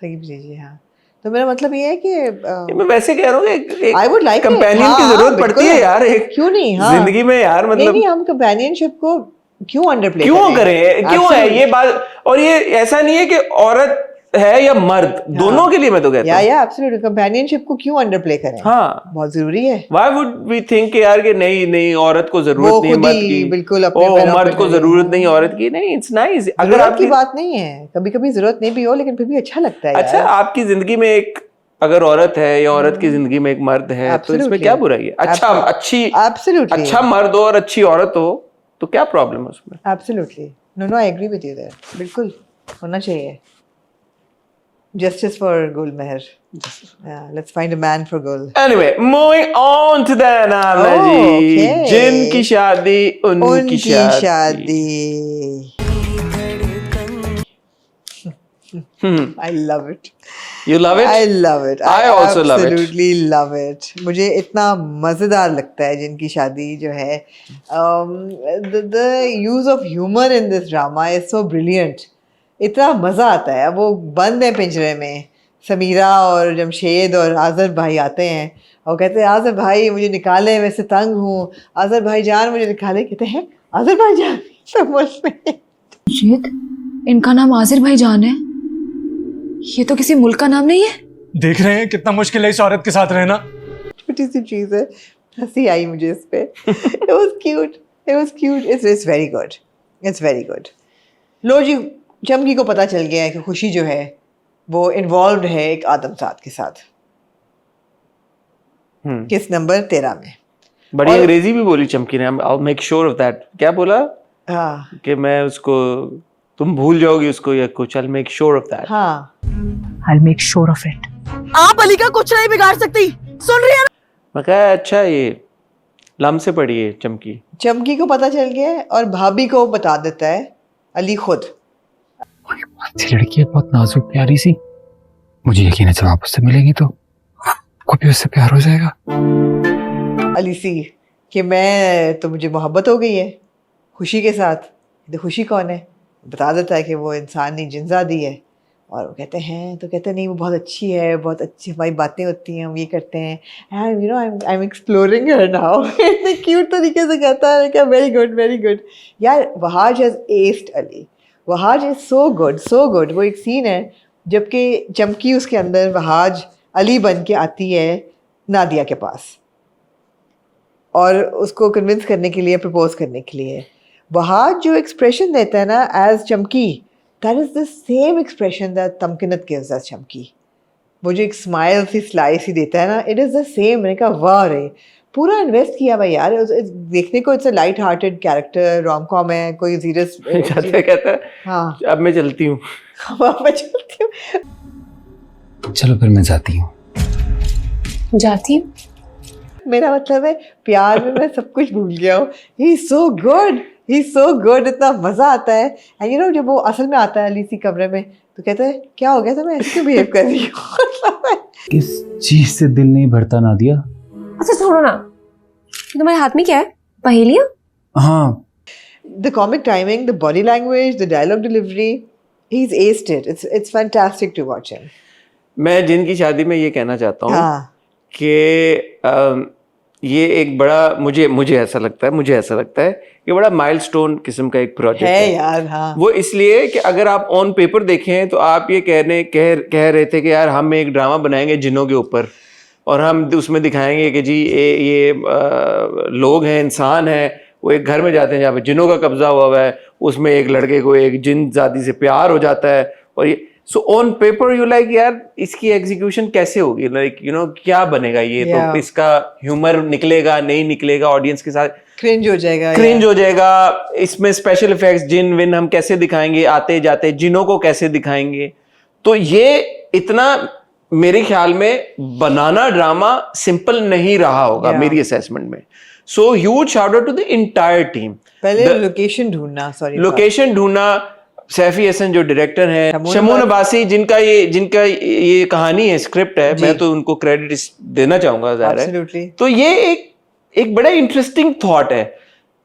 सही जी, हाँ। तो मेरा मतलब ये है कि मैं वैसे कह रहा हूँ एक I would like it. Companion की हाँ, जरूरत बिल्कुल। पड़ती है यार, एक क्यों नहीं? हाँ जिंदगी में यार, नहीं मतलब नहीं, हम कंपेनियनशिप को क्यों अंडरप्ले क्यों करें, क्यों है ये बात। और ये ऐसा नहीं है कि औरत है या मर्द, दोनों के लिए मैं तो कहता हूँ। या एब्सोल्युटली, कंपेनियनशिप को क्यों अंडरप्ले करें? हाँ बहुत जरूरी है। Why would we think यार कि नहीं नहीं औरत को जरूरत नहीं मर्द की, बिल्कुल अपने ओ पैरों मर्द पे को खड़े जरूरत हैं। नहीं औरत की, नहीं, इट्स नाइस। अगर जरूरत आपकी की बात नहीं है, कभी कभी जरूरत नहीं भी हो, लेकिन फिर भी अच्छा लगता है अच्छा यार। आपकी जिंदगी में एक अगर औरत है या औरत की जिंदगी में एक मर्द है, तो इसमें क्या बुराई है? अच्छा अच्छी एब्सोल्युटली अच्छा मर्द हो और अच्छी औरत हो तो क्या प्रॉब्लम है उसमें? Absolutely, no I agree with you there, बिल्कुल होना चाहिए। Justice for Gul Meher. Yeah, let's find a man for Gul. Anyway, moving on to the नाम है जी, Okay. जिनकी शादी उनकी शादी। शादी। I love it. You love it? I love it. I also love it. absolutely love it. मुझे इतना मजेदार लगता है जिनकी शादी जो है। The use of humor in this drama is so brilliant. इतना मजा आता है। वो बंद है पिंजरे में, समीरा और जमशेद और आज़र भाई आते हैं और कहते हैं आज़र भाई मुझे निकाले, मैं से तंग हूँ, आज़र भाई जान मुझे निकाले। कहते हैं आज़र भाई जान, समझ में। जमशेद, इनका नाम आज़िर भाई जान है, ये तो किसी मुल्क का नाम नहीं है। देख रहे हैं कितना मुश्किल है इस औरत के साथ रहना। छोटी सी चीज है, हंसी आई मुझे इस पे। It was cute. It was cute. It's very good. It's very good. लो जी, चमकी को पता चल गया है कि खुशी जो है वो इन्वॉल्व है एक आदमजाद के साथ। किस नंबर 13 में। बड़ी अंग्रेजी भी बोली चमकी ने। I'll make sure of that. क्या बोला? हाँ कि मैं उसको, तुम भूल जाओगी उसको या कुछ। I'll make sure of that. हाँ, I'll make sure of it. आप अली का कुछ नहीं बिगाड़ सकती, सुन रही है ना? मैं कहा अच्छा ये लम से पड़ी है चमकी। चमकी को पता चल गया है और भाभी को बता देता है अली खुद। अच्छी लड़की है, बहुत नाजुक प्यारी सी। मुझे यकीन है जब आप उससे मिलेंगी तो आपको भी उससे प्यार हो जाएगा। अली सी कि मैं तो मुझे मोहब्बत हो गई है खुशी के साथ। तो खुशी कौन है? बता देता है कि वो इंसान नहीं जिनजादी है। और वो कहते हैं, तो कहते हैं नहीं वो बहुत अच्छी है, बहुत अच्छी हमारी बातें होती हैं, हम ये करते हैं, and you no I am exploring her now. इतने क्यूट तरीके से कहता है, क्या वेरी गुड वेरी गुड। यार Wahaj has asked Ali, Wahaj is so good so good. वो एक सीन है जबकि चमकी उसके अंदर वहाज अली बन के आती है नादिया के पास और उसको कन्विंस करने के लिए, प्रपोज करने के लिए। वहाज जो एक्सप्रेशन देता है ना as Chamki, that is the same expression that Tamkinat gives as Chamki. वो जो एक स्माइल सी स्लाइस ही देता है ना, इट इज़ द सेम। मैंने कहा वाह रे, पूरा इन्वेस्ट किया भाई यार। देखने को it's a light hearted character, rom com है, कोई सीरियस। कहता है हाँ अब मैं चलती हूँ। मैं चलती हूँ। चलो फिर मैं जाती हूँ। जाती हूँ। मेरा मतलब है प्यार में मैं सब कुछ भूल गया हूँ। He is so good, he is so good. इतना मजा आता है। एंड यू नो जब वो असल में आता है अली सी कमरे में तो कहता है क्या हो गया था, मैं ऐसे बिहेव कर रही हूँ। किस चीज से दिल नहीं भरता नादिया? अच्छा छोड़ो ना, तुम्हारे हाथ में क्या है? पहेलियाँ? हाँ। The comic timing, the body language, the dialogue delivery, he's aced it. It's fantastic to watch him. मैं जिनकी शादी में ये कहना चाहता हूँ हाँ कि ये एक बड़ा मुझे ऐसा लगता है ये बड़ा माइलस्टोन किस्म का एक प्रोजेक्ट है यार। हाँ, वो इसलिए कि अगर आप ऑन पेपर देखें तो आप ये कह रहे थे कि यार हम एक ड्रामा बनाएंगे जिनों के ऊपर और हम उसमें दिखाएंगे कि जी ये लोग हैं, इंसान हैं, वो एक घर में जाते हैं जहाँ पे जिनों का कब्जा हुआ है, उसमें एक लड़के को एक जिन जाति से प्यार हो जाता है और ये so on paper you like यार इसकी एग्जीक्यूशन कैसे होगी, लाइक यू नो क्या बनेगा ये Yeah. तो इसका ह्यूमर निकलेगा नहीं निकलेगा, ऑडियंस के साथ क्रिंज हो जाएगा। क्रिंज हो जाएगा, इसमें स्पेशल इफेक्ट्स जिन विन हम कैसे दिखाएंगे, आते जाते जिनों को कैसे दिखाएंगे। तो ये इतना मेरे ख्याल में बनाना ड्रामा सिंपल नहीं रहा होगा मेरी असेसमेंट में। So huge shout out to the entire team. पहले लोकेशन ढूंढना, सैफी हसन जो डायरेक्टर हैं, शमून अब्बासी जिनका ये कहानी है, स्क्रिप्ट है, मैं तो उनको क्रेडिट देना चाहूंगा ज़ाहिर है। तो ये एक बड़ा इंटरेस्टिंग थॉट है,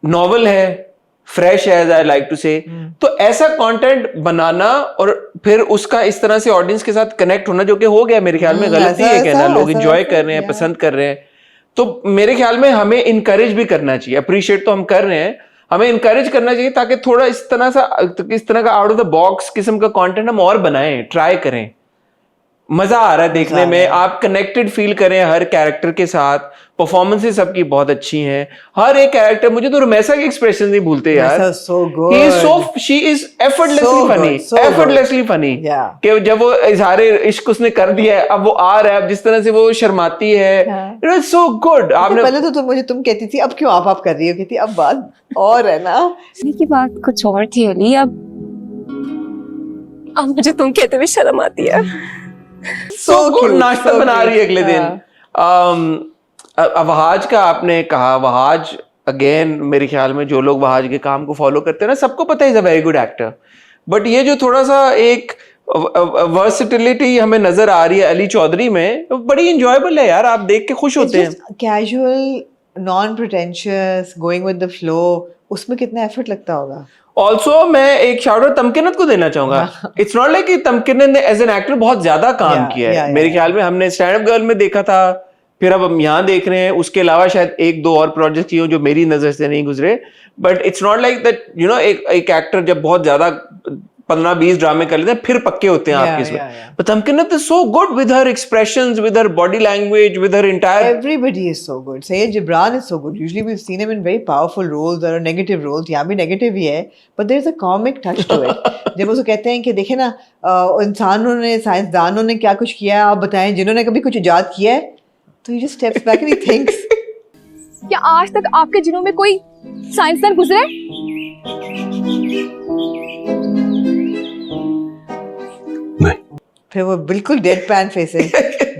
नॉवल है, फ्रेश है एज आई लाइक टू से। तो ऐसा कंटेंट बनाना और फिर उसका इस तरह से ऑडियंस के साथ कनेक्ट होना, जो कि हो गया मेरे ख्याल में, गलती है कहना, लोग एंजॉय कर रहे हैं, पसंद कर रहे हैं। तो मेरे ख्याल में हमें इनकरेज भी करना चाहिए, अप्रिशिएट तो हम कर रहे हैं, हमें इनकरेज करना चाहिए ताकि थोड़ा इस तरह का आउट ऑफ द बॉक्स किस्म का कंटेंट हम और बनाएं, ट्राई करें। मजा आ रहा है देखने में, आप कनेक्टेड फील करें हर कैरेक्टर के साथ, परफॉर्मेंसेस सबकी बहुत अच्छी हैं, हर एक कैरेक्टर। मुझे तो रुमैसा के एक्सप्रेशन नहीं भूलते यार, शी इज एफर्टलेसली फनी कि जब वो इजहार इश्क उसने कर दिया है, अब वो आ रहा है, अब जिस तरह से वो शर्माती है, इट वाज सो गुड। आपने पहले तो तुम कहती थी अब क्यों आप कर रही हो, कहती अब बात और है ना, की बात कुछ और थी अली, अब मुझे तुम कहते हुए शर्म आती है। सो गुड, नाश्ता बना रही है अगले दिन। वहाज का आपने कहा, वहाज अगेन मेरे ख्याल में जो लोग वहाज के काम को फॉलो करते हैं ना, सबको पता है is a very good actor, but ये जो थोड़ा सा एक वर्सेटिलिटी हमें नजर आ रही है अली चौधरी में, बड़ी इंजॉयबल है यार, आप देख के खुश होते हैं। Casual, non pretentious, going with the flow, उसमें कितना एफर्ट लगता होगा। ऑल्सो मैं एक शाउट आउट तमकिनत को देना चाहूंगा। इट्स नॉट लाइक कि तमकिनत ने एज एन एक्टर बहुत ज्यादा काम किया है, मेरे ख्याल में हमने स्टैंड अप गर्ल में देखा था, फिर अब हम यहाँ देख रहे हैं, उसके अलावा शायद एक दो और प्रोजेक्ट हो जो मेरी नजर से नहीं गुजरे, but it's not like that you know एक एक्टर जब बहुत ज्यादा 15-20 ड्रामे कर लेते हैं फिर पक्के होते हैं आपके इसमें। But Tamkinat is so good with her expressions, with her body language, with her entire. Everybody is so good. Sayyid Gibran is so good. Usually we've seen him in very powerful roles or negative roles. यहाँ भी negative ही है, but there's a comic touch to it. जब उसको कहते हैं कि देखे ना इंसानों ने, साइंसदानों ने क्या कुछ किया है, आप बताएं, जिन्होंने कभी कुछ इजाद किया है, तो he just steps back and he thinks. क्या आज तक आपके जिनों में कोई साइंसदान गुजरे? फिर वो बिल्कुल डेड पैन फेसिंग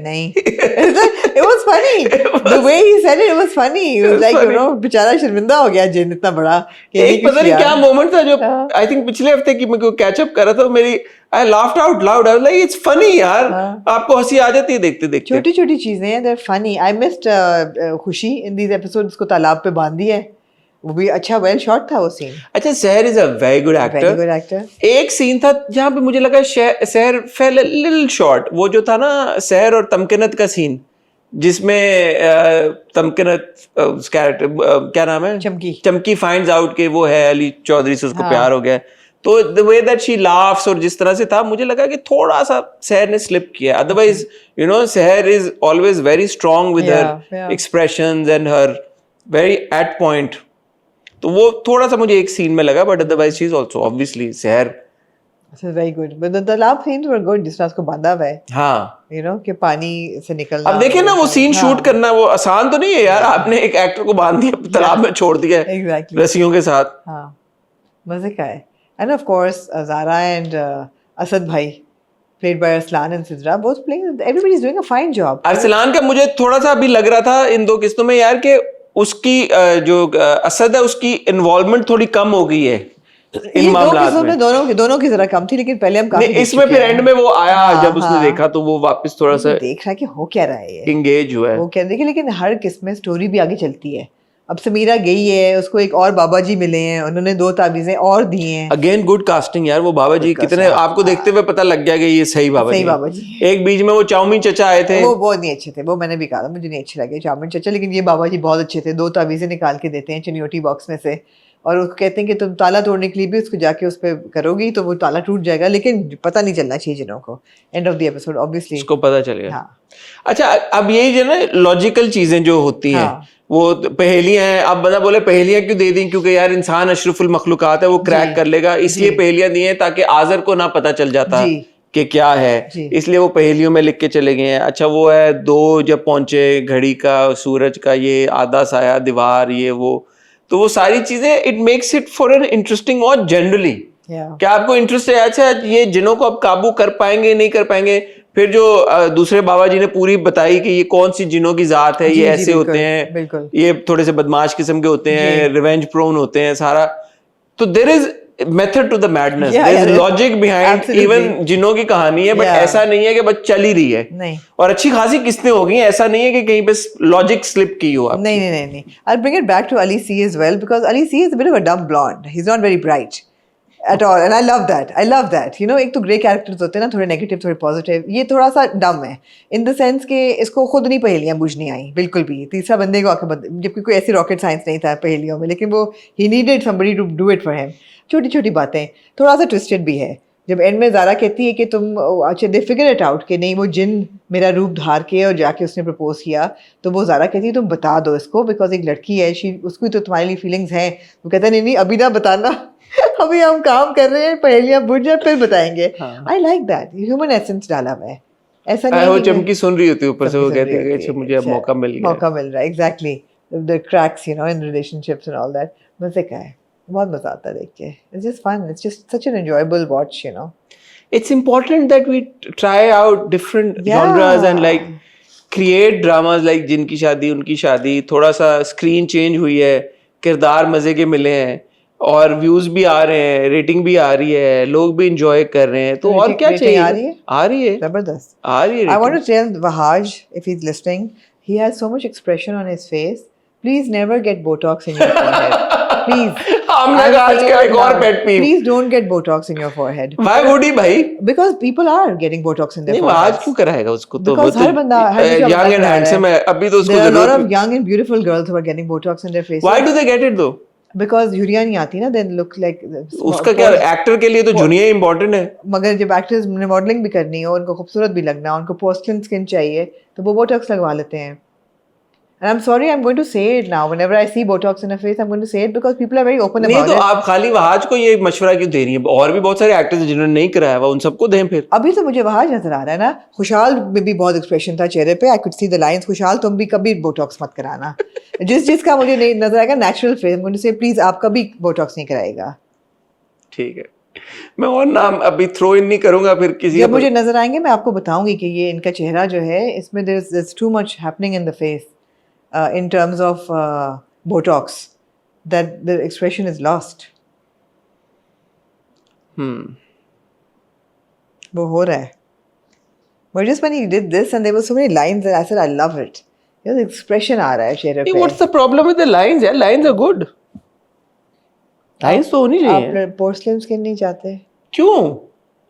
नहीं, it was funny the way he said it was funny, it was like you know बेचारा शर्मिंदा हो गया जिन इतना बड़ा। एक पता नहीं क्या मोमेंट था जो आई थिंक पिछले हफ्ते की मैं कैचअप कर रहा था, मेरी I laughed out loud, I was like it's funny यार, आपको हंसी आ जाती है देखते देखते। छोटी छोटी चीजें हैं, they're funny. I missed खुशी in these episodes को तालाब पे बांध दिया है, वो भी अच्छा वेल शॉट था वो सीन। अच्छा, सहर is a very good actor. एक सीन था जहाँ पे मुझे लगा सहर फेल अ लिटिल शॉर्ट, वो जो था ना सहर और तमकिनत का सीन, जिसमें तमकिनत कैरेक्टर क्या नाम है, चमकी फाइंड्स आउट के वो है अली चौधरी से उसको प्यार हो गया, तो the way that she laughs और जिस तरह से था, मुझे लगा कि थोड़ा सा सहर ने स्लिप किया। अदरवाइज यू नो सहर is always very strong with her expressions and her very at point, तो वो थोड़ा सा मुझे एक सीन में लगा, but otherwise she is also obviously सहर वेरी गुड, बट द तालाब सीन्स वर गुड जिस तरह उसको बांधा हुआ है। हाँ, यू नो कि पानी से निकलना। अब देखिए ना वो सीन शूट करना वो आसान तो नहीं है यार, आपने एक एक्टर को बांध दिया तालाब में छोड़ दिया एग्जैक्टली रस्सियों के साथ। हाँ, मजे का है। And of course Zara and Asad भाई played by Arslan and Sidra, both playing, everybody is doing a fine job. Arsalan का मुझे थोड़ा सा अभी लग रहा था इन दो किस्तों में यार कि उसकी जो असद है उसकी इन्वॉल्वमेंट थोड़ी कम हो गई है इन मामलात में। दोनों की जरा कम थी, लेकिन पहले हम काफी इसमें फिर एंड में वो आया जब उसने देखा तो वो वापस थोड़ा सा देख रहा है कि हो क्या रहा है, इंगेज हुआ है। वो क्या देखिए, लेकिन हर किस्म में स्टोरी भी आगे चलती है। अब समीरा गई है, उसको एक और बाबा जी मिले हैं, उन्होंने 2 ताबीजें और दी हैं। अगेन गुड कास्टिंग यार, वो बाबा जी कितने, आपको देखते हुए पता लग गया कि ये सही बाबा सही जी। बाबा जी। एक बीच में वो चाउमीन चचा आए थे, वो बहुत नहीं अच्छे थे, वो मैंने भी कहा था, मुझे नहीं अच्छे लगे चाउमीन चचा, लेकिन ये बाबा जी बहुत अच्छे थे। 2 ताबीजें निकाल के देते हैं चनियोटी बॉक्स में से, और उसको कहते हैं कि तुम ताला तोड़ने के लिए भी उसको जाके उस पर करोगी तो वो ताला टूट जाएगा, लेकिन पता नहीं चलना चाहिए जिनों को। End of the episode obviously उसको पता चल गया। हाँ। अच्छा, अब यही जो ना लॉजिकल चीजें जो होती हैं, हाँ। वो पहेलियां हैं। अब बंदा बोले पहेलियां क्यों दे दी, क्योंकि यार इंसान अशरफुल मखलूकात है, वो क्रैक कर लेगा, इसलिए पहेलियां दी हैं ताकि आजर को ना पता चल जाता जी। कि क्या है, इसलिए वो पहेलियों में लिख के चले गए हैं। अच्छा, वो है 2 जब पहुंचे, घड़ी का, सूरज का, ये आधा साया, दीवार, ये वो, तो वो सारी चीजें it makes it for an interesting और जनरली क्या आपको इंटरेस्ट है। अच्छा, ये जिनों को आप काबू कर पाएंगे नहीं कर पाएंगे, फिर जो दूसरे बाबा जी ने पूरी बताई कि ये कौन सी जिनों की जात है, ये ऐसे होते हैं, ये थोड़े से बदमाश किस्म के होते हैं, रिवेंज प्रोन होते हैं, सारा। तो there is method to the madness, there is logic behind even जिनों की कहानी है, बट ऐसा नहीं है कि बस चल ही रही है। नहीं, और अच्छी खासी किस्तें हो गई हैं, ऐसा नहीं है कि कहीं पे लॉजिक स्लिप की हो। नहीं नहीं नहीं नहीं, I'll bring it back to Ali C as well, because Ali C is a bit of a dumb blonde. He's not very bright at all, and I love that. I love that. You know, एक तो grey characters होते हैं ना, थोड़े negative थोड़े positive, ये थोड़ा सा डम है इन द सेंस कि इसको खुद नहीं पहेलियां बुझनी आई बिल्कुल भी, तीसरा बंदे को आके जबकि कोई ऐसी रॉकेट साइंस नहीं था पहेलियों में, लेकिन वो he needed somebody to do it for him. छोटी छोटी बातें, थोड़ा सा ट्विस्टेड भी है। जब एंड में ज़ारा कहती है कि तुम, अच्छा दे फिगर इट आउट कि नहीं वो जिन मेरा रूप धार के और जाके उसने प्रपोज किया, तो वो ज़ारा कहती है तुम बता दो इसको, बिकॉज एक लड़की है, उसको तो तुम्हारे लिए फीलिंग्स हैं। वो कहता है नहीं अभी ना बताना, अभी हम काम कर रहे हैं, पहेलियां बुझ जाए फिर बताएंगे। I like that, human essence डाला हुआ है, ऐसा नहीं वो चमकी सुन रही होती है ऊपर से, वो कहती है कि मुझे अब मौका मिल रहा है। Exactly, the cracks you know in relationships and all that, मजे का है, बहुत मजा आता है देख के। It's just fun, it's just such an enjoyable watch, you know. It's important that we try out different genres and like create dramas like जिनकी शादी उनकी शादी, थोड़ा सा स्क्रीन चेंज हुई है, किरदार मजे के मिले हैं, और व्यूज भी आ रहे हैं, रेटिंग भी आ रही है, लोग भी इंजॉय कर रहे हैं, तो और क्या चाहिए। आ रही है जबरदस्त आ रही है। I want to tell Wahaj, if he's listening, he has so much expression on his face. Please never get Botox in your forehead. Please. Please don't get Botox in your forehead. Why would he, भाई? Because people are getting Botox in their forehead. नहीं, आज क्यों कराएगा उसको? तो because हर बंदा young and handsome है, अभी तो उसको जरूरत है। There are a lot of young and beautiful girls who are getting Botox in their faces. Why do they get it though? Because urea नहीं आती ना, then look like. उसका क्या, एक्टर के लिए तो जूनियर इम्पोर्टेंट है, मगर जब एक्टर्स ने मॉडलिंग भी करनी हो, उनको खूबसूरत भी लगना, उनको पोर्सलिन स्किन चाहिए, तो वो बोटॉक्स लगवा लेते हैं। And I'm sorry, I'm going to say it now. Whenever I see Botox in a face, I'm going to say it because people are very open about it. नहीं तो आप खाली वहाज को ये मशवरा क्यों दे रही हैं? और भी बहुत सारे एक्टर्स हैं जिन्होंने नहीं कराया हुआ, उन सबको दें फिर। अभी तो मुझे वहाज नजर आ रहा है ना, खुशहाल में भी बहुत एक्सप्रेशन था चेहरे पे, I could see the lines. खुशहाल तुम भी कभी Botox मत कराना। जिसका मुझे नहीं नजर आएगा natural face, I'm going to say please आप कभी Botox नहीं कराएगा। ठीक है, मैं और नाम अभी थ्रो इन नहीं करूंगा, फिर किसी जब मुझे नजर आएंगे मैं आपको बताऊंगी कि ये इनका चेहरा जो है, इसमें there's too much happening in the face. In terms of Botox, that the expression is lost. वो हो रहा है. But just when he did this and there were so many lines and I said I love it. You know, the expression आ रहा है चेहरे पे. What's the problem with the lines? यार lines are good. Lines तो होनी चाहिए. आप porcelain skin नहीं चाहते? क्यों?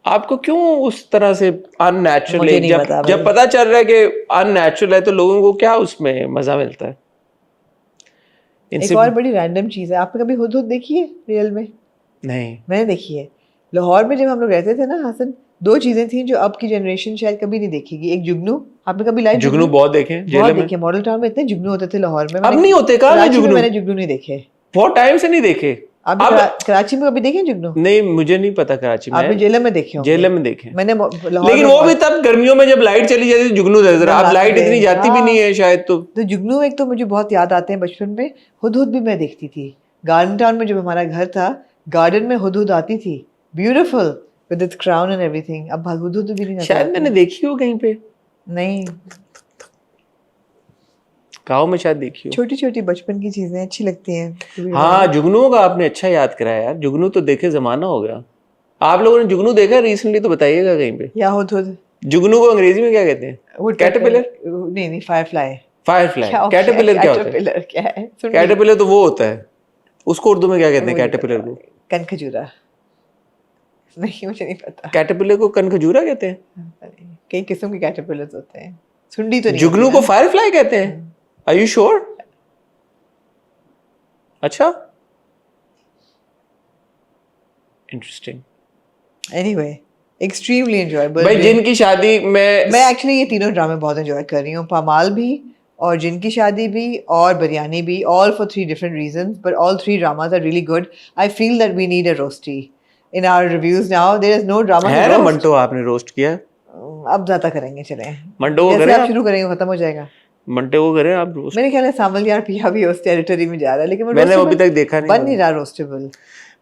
आपको क्यों उस तरह से अननेचुरल है? जब पता चल रहा है कि अननेचुरल है तो लोगों को क्या उसमें मजा मिलता है? एक और बड़ी रैंडम चीज है, आपने कभी हुदहुद देखी है रियल में? नहीं, मैंने देखी है। लाहौर में जब हम लोग रहते थे ना हसन, 2 चीजें थी जो अब की जनरेशन शायद कभी नहीं देखेगी। एक जुगनू, आपने कभी लाइव जुगनू बहुत देखे, बहुत देखे। मॉडल टाउन में इतने जुगनू होते थे लाहौर में। अब नहीं होते, कहाँ जुगनू? मैंने जुगनू नहीं देखे, बहुत टाइम से नहीं देखे। अब कराची में कभी देखे जुगनू? नहीं, मुझे नहीं पता कराची में। आपने जेलम में देखे? जेलम में देखे मैंने, लेकिन वो भी तब गर्मियों में जब लाइट चली जाती थी जुगनू नजर। अब लाइट इतनी जाती भी नहीं है शायद। तो जुगनू एक तो मुझे बहुत याद आते हैं बचपन में। हुदहुद भी मैं देखती थी गार्डन टाउन में, जब हमारा घर था गार्डन में हुदहुद आती थी, beautiful with its crown and everything. अब हुदहुद भी नहीं, शायद मैंने देखी हो कहीं पे, नहीं गाँव में शायद देखी हो। छोटी छोटी बचपन की चीजें अच्छी लगती हैं। हाँ, जुगनू का आपने अच्छा याद कराया यार। जुगनू तो देखे जमाना हो गया। आप लोगों ने जुगनू देखा रिसेंटली तो बताइएगा कहीं पे। या हुदहुद, जुगनू को अंग्रेजी में क्या कहते हैं? कैटरपिलर? नहीं, फायरफ्लाई। फायरफ्लाई, कैटरपिलर क्या होता है? कैटरपिलर क्या है? कैटरपिलर तो वो होता है, उसको उर्दू में क्या कहते हैं कैटरपिलर को? कनखजूरा। नहीं, मुझे नहीं पता। कैटरपिलर को कनखजूरा कहते हैं? कई किस्म के कैटरपिलर्स होते हैं, सुंडी तो नहीं। जुगनू को फायरफ्लाई कहते हैं? Are you sure? अच्छा, इंटरेस्टिंग। Anyway, extremely enjoyable. भाई जिन की शादी में मैं एक्चुअली ये तीनों ड्रामे बहुत एंजॉय कर रही हूँ, पामाल भी और जिन की शादी भी और बिरयानी भी, all for 3 different reasons, but all 3 dramas are really good. I feel that we need a roasty in our reviews now. There is no drama है to ना roast. मंटो, आपने रोस्ट किया? अब ज्यादा करेंगे, चलें। मंटो को जैसे करें आप आप? शुरू करेंगे खत्म हो जाएगा। मंटे को करें आप रोस्ट? मेरे ख्याल है सावल यार पिया भी उस टेरिटरी में जा रहा है, लेकिन वो मैंने अभी roastable तक देखा नहीं। बन नहीं रहा रोस्टेबल।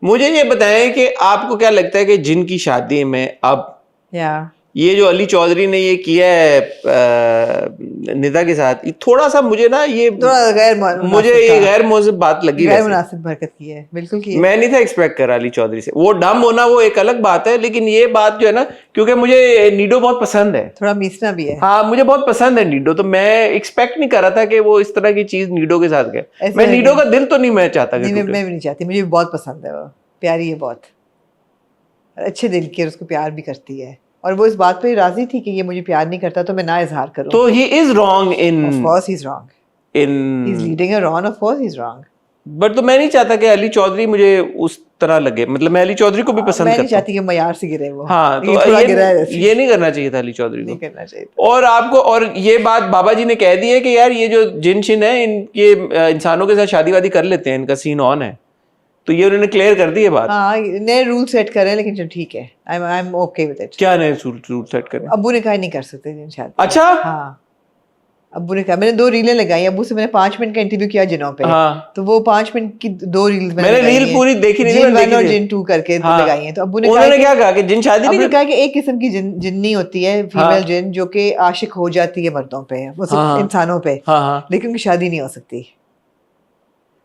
मुझे ये बताएं कि आपको क्या लगता है कि जिन की शादी में अब या ये जो अली चौधरी ने ये किया है निदा के साथ, ये थोड़ा सा मुझे ना ये थोड़ा गैर मुझे ये गैर मुनासिब बात लगी। गैर वैसे मुनासिब हरकत की है, बिल्कुल की है। मैं नहीं था एक्सपेक्ट कर रहा अली चौधरी से। वो डम होना वो एक अलग बात है, लेकिन ये बात जो है ना, क्योंकि मुझे नीडो बहुत पसंद है, थोड़ा मीसना भी है। हाँ मुझे बहुत पसंद है नीडो, तो मैं एक्सपेक्ट नहीं कर रहा था कि वो इस तरह की चीज नीडो के साथ गए। मैं नीडो का दिल तो नहीं मैं चाहता कि मैं भी नहीं चाहती, मुझे बहुत पसंद है, वो प्यारी है बहुत, अच्छे दिल की, और उसको प्यार भी करती है, और वो इस बात पे राजी थी कि ये मुझे प्यार नहीं करता तो मैं ना इजहार करूं। तो he is wrong in, of course he is wrong in he is leading a Ron, of course he is wrong. But तो मैं नहीं चाहता कि अली चौधरी मुझे उस तरह लगे, मतलब मैं अली चौधरी को भी पसंद मैं करता नहीं चाहती कि मयार से गिरे वो। हाँ, तो ये नहीं करना चाहिए था अली चौधरी को, नहीं करना चाहिए। और आपको, और ये बात बाबा जी ने कह दी है कि यार ये जो जिन शिन है इनके इंसानों के साथ शादी वादी कर लेते हैं, इनका सीन ऑन है, तो ये उन्होंने क्लियर कर दी है बात। हाँ, नए रूल सेट करें, लेकिन चलो ठीक है, I am okay with it. क्या नए रूल सेट करें? अब्बू ने कहा नहीं कर सकते जिन शादी। अच्छा, हाँ, अब्बू ने कहा, मैंने 2 रीलें लगाई, अब्बू से मैंने 5 मिनट का इंटरव्यू किया जिनों पे। हाँ, तो वो 5 मिनट की 2 रील्स मैंने रील पूरी देखी नहीं, जिन 1 और जिन 2 करके लगाई हैं। तो अब्बू ने उन्होंने क्या कहा कि जिन शादी नहीं, कहा कि एक किस्म की जिन्नी होती है, फीमेल जिन, जो कि आशिक हो जाती है मर्दों पे, इंसानों पे, लेकिन उनकी शादी नहीं हो सकती।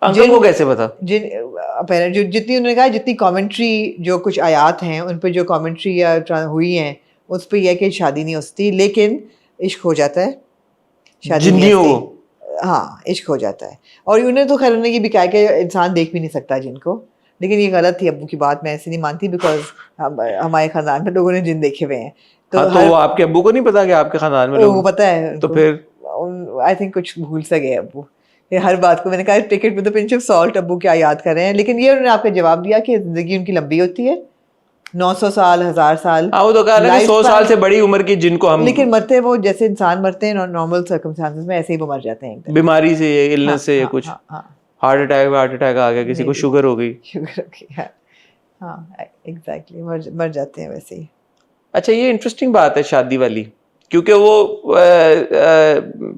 अंकल को कैसे पता? जो जितनी उन्होंने कहा, जितनी कमेंट्री, जो कुछ आयात हैं उन पे जो कमेंट्री या हुई हैं, उस पे यह कि शादी नहीं हो सकती, लेकिन इश्क हो जाता है, शादी नहीं होती। हाँ, इश्क हो जाता है। और उन्होंने तो खैर उन्होंने ये भी कहा कि इंसान देख भी नहीं सकता जिनको, लेकिन ये गलत थी अब्बू की बात, मैं ऐसे नहीं मानती, बिकॉज हमारे खानदान में लोगों ने जिन देखे हुए हैं। तो वो आपके अब्बू को नहीं पता कि आपके खानदान में लोग? वो पता है। तो फिर आई थिंक कुछ भूल सा गए अब्बू हर बात को। मैंने कहा take it with the pinch of salt, अब्बू क्या याद कर रहे हैं, लेकिन ये उन्होंने आपका जवाब दिया कि जिंदगी उनकी लंबी होती है, 900 साल, 1000 साल। वो तो कहा ना 100 साल से बड़ी उम्र की जिनको हम, लेकिन मरते वो जैसे इंसान मरते हैं नॉर्मल सर्कमस्टांसेस में, ऐसे ही वो मर जाते हैं बीमारी से, इलनेस से, कुछ हार्ट अटैक आ गया, किसी को शुगर हो गई, हाँ एग्जैक्टली, मर जाते हैं वैसे ही। अच्छा, ये इंटरेस्टिंग बात है शादी वाली, क्योंकि वो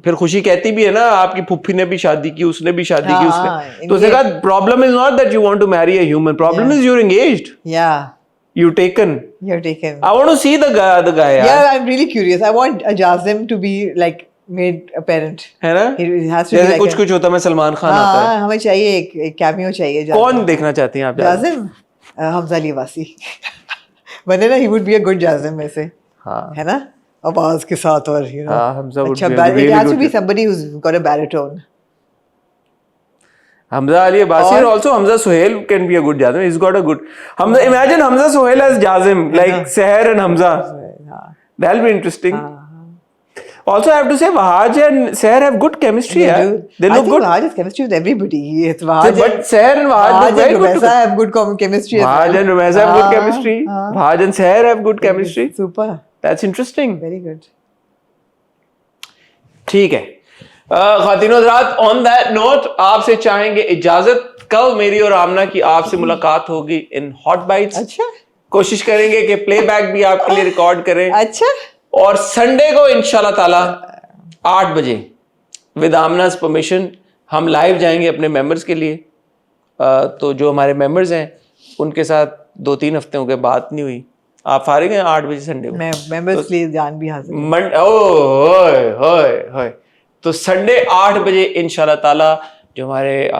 फिर खुशी कहती भी है ना, आपकी फुफ्फी ने भी शादी की, उसने भी शादी की, उसने, तो उसने कहा problem is not that you want to marry a human, problem is your engaged, you're taken. I want to see the guy. Yeah, I'm really curious. I want Jazim to be like made a parent. है ना? जैसे कुछ होता है, सलमान खान आता है। हमें चाहिए एक कैमियो चाहिए। कौन देखना चाहती हैं आप? जाजिम? हमजा अली वासी बने ना, he would be a good Jazim वैसे, है ना, आवाज के साथ, और you know, हमजा would अच्छा, be really it has to good. be somebody who's got a baritone. Hamza Ali Abbasi, and also Hamza Sohail can be a good Jazim. He's got a good. Imagine Hamza Sohail as Jazim, like Seher and Hamza. That'll be interesting. Also, I have to say, Wahaj and Seher have good chemistry. They look good. Wahaj has chemistry with everybody. But Seher and Wahaj look very good. Rumesa have good chemistry. Wahaj and Rumesa have good chemistry. Wahaj and Seher have good chemistry. Super. That's interesting. Very good. ठीक है। खातिनो हज़रात, on that note आपसे चाहेंगे इजाजत। कल मेरी और आमना की आपसे मुलाकात होगी इन हॉट बाइट्स। अच्छा, कोशिश करेंगे कि प्लेबैक भी आपके लिए रिकॉर्ड करें। अच्छा, और संडे को इंशाल्लाह ताला 8 बजे विद आमना's परमिशन हम लाइव जाएंगे अपने मेंबर्स के लिए। तो जो हमारे मेंबर्स हैं उनके साथ 2-3 हफ्ते हो गए बात नहीं हुई। आप फारिग हैं 8 बजे संडे को? मैं मेंबर्स के लिए जान भी हाजिर। तो संडे 8 बजे इंशाल्लाह ताला जो हमारे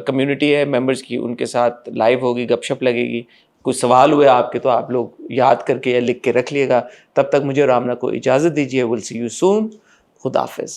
कम्युनिटी है मेंबर्स की, उनके साथ लाइव होगी, गपशप लगेगी। कुछ सवाल हुए आपके तो आप लोग याद करके या लिख के रख लिएगा। तब तक मुझे और आमना को इजाज़त दीजिए। Will see you soon. खुदा हाफिज़।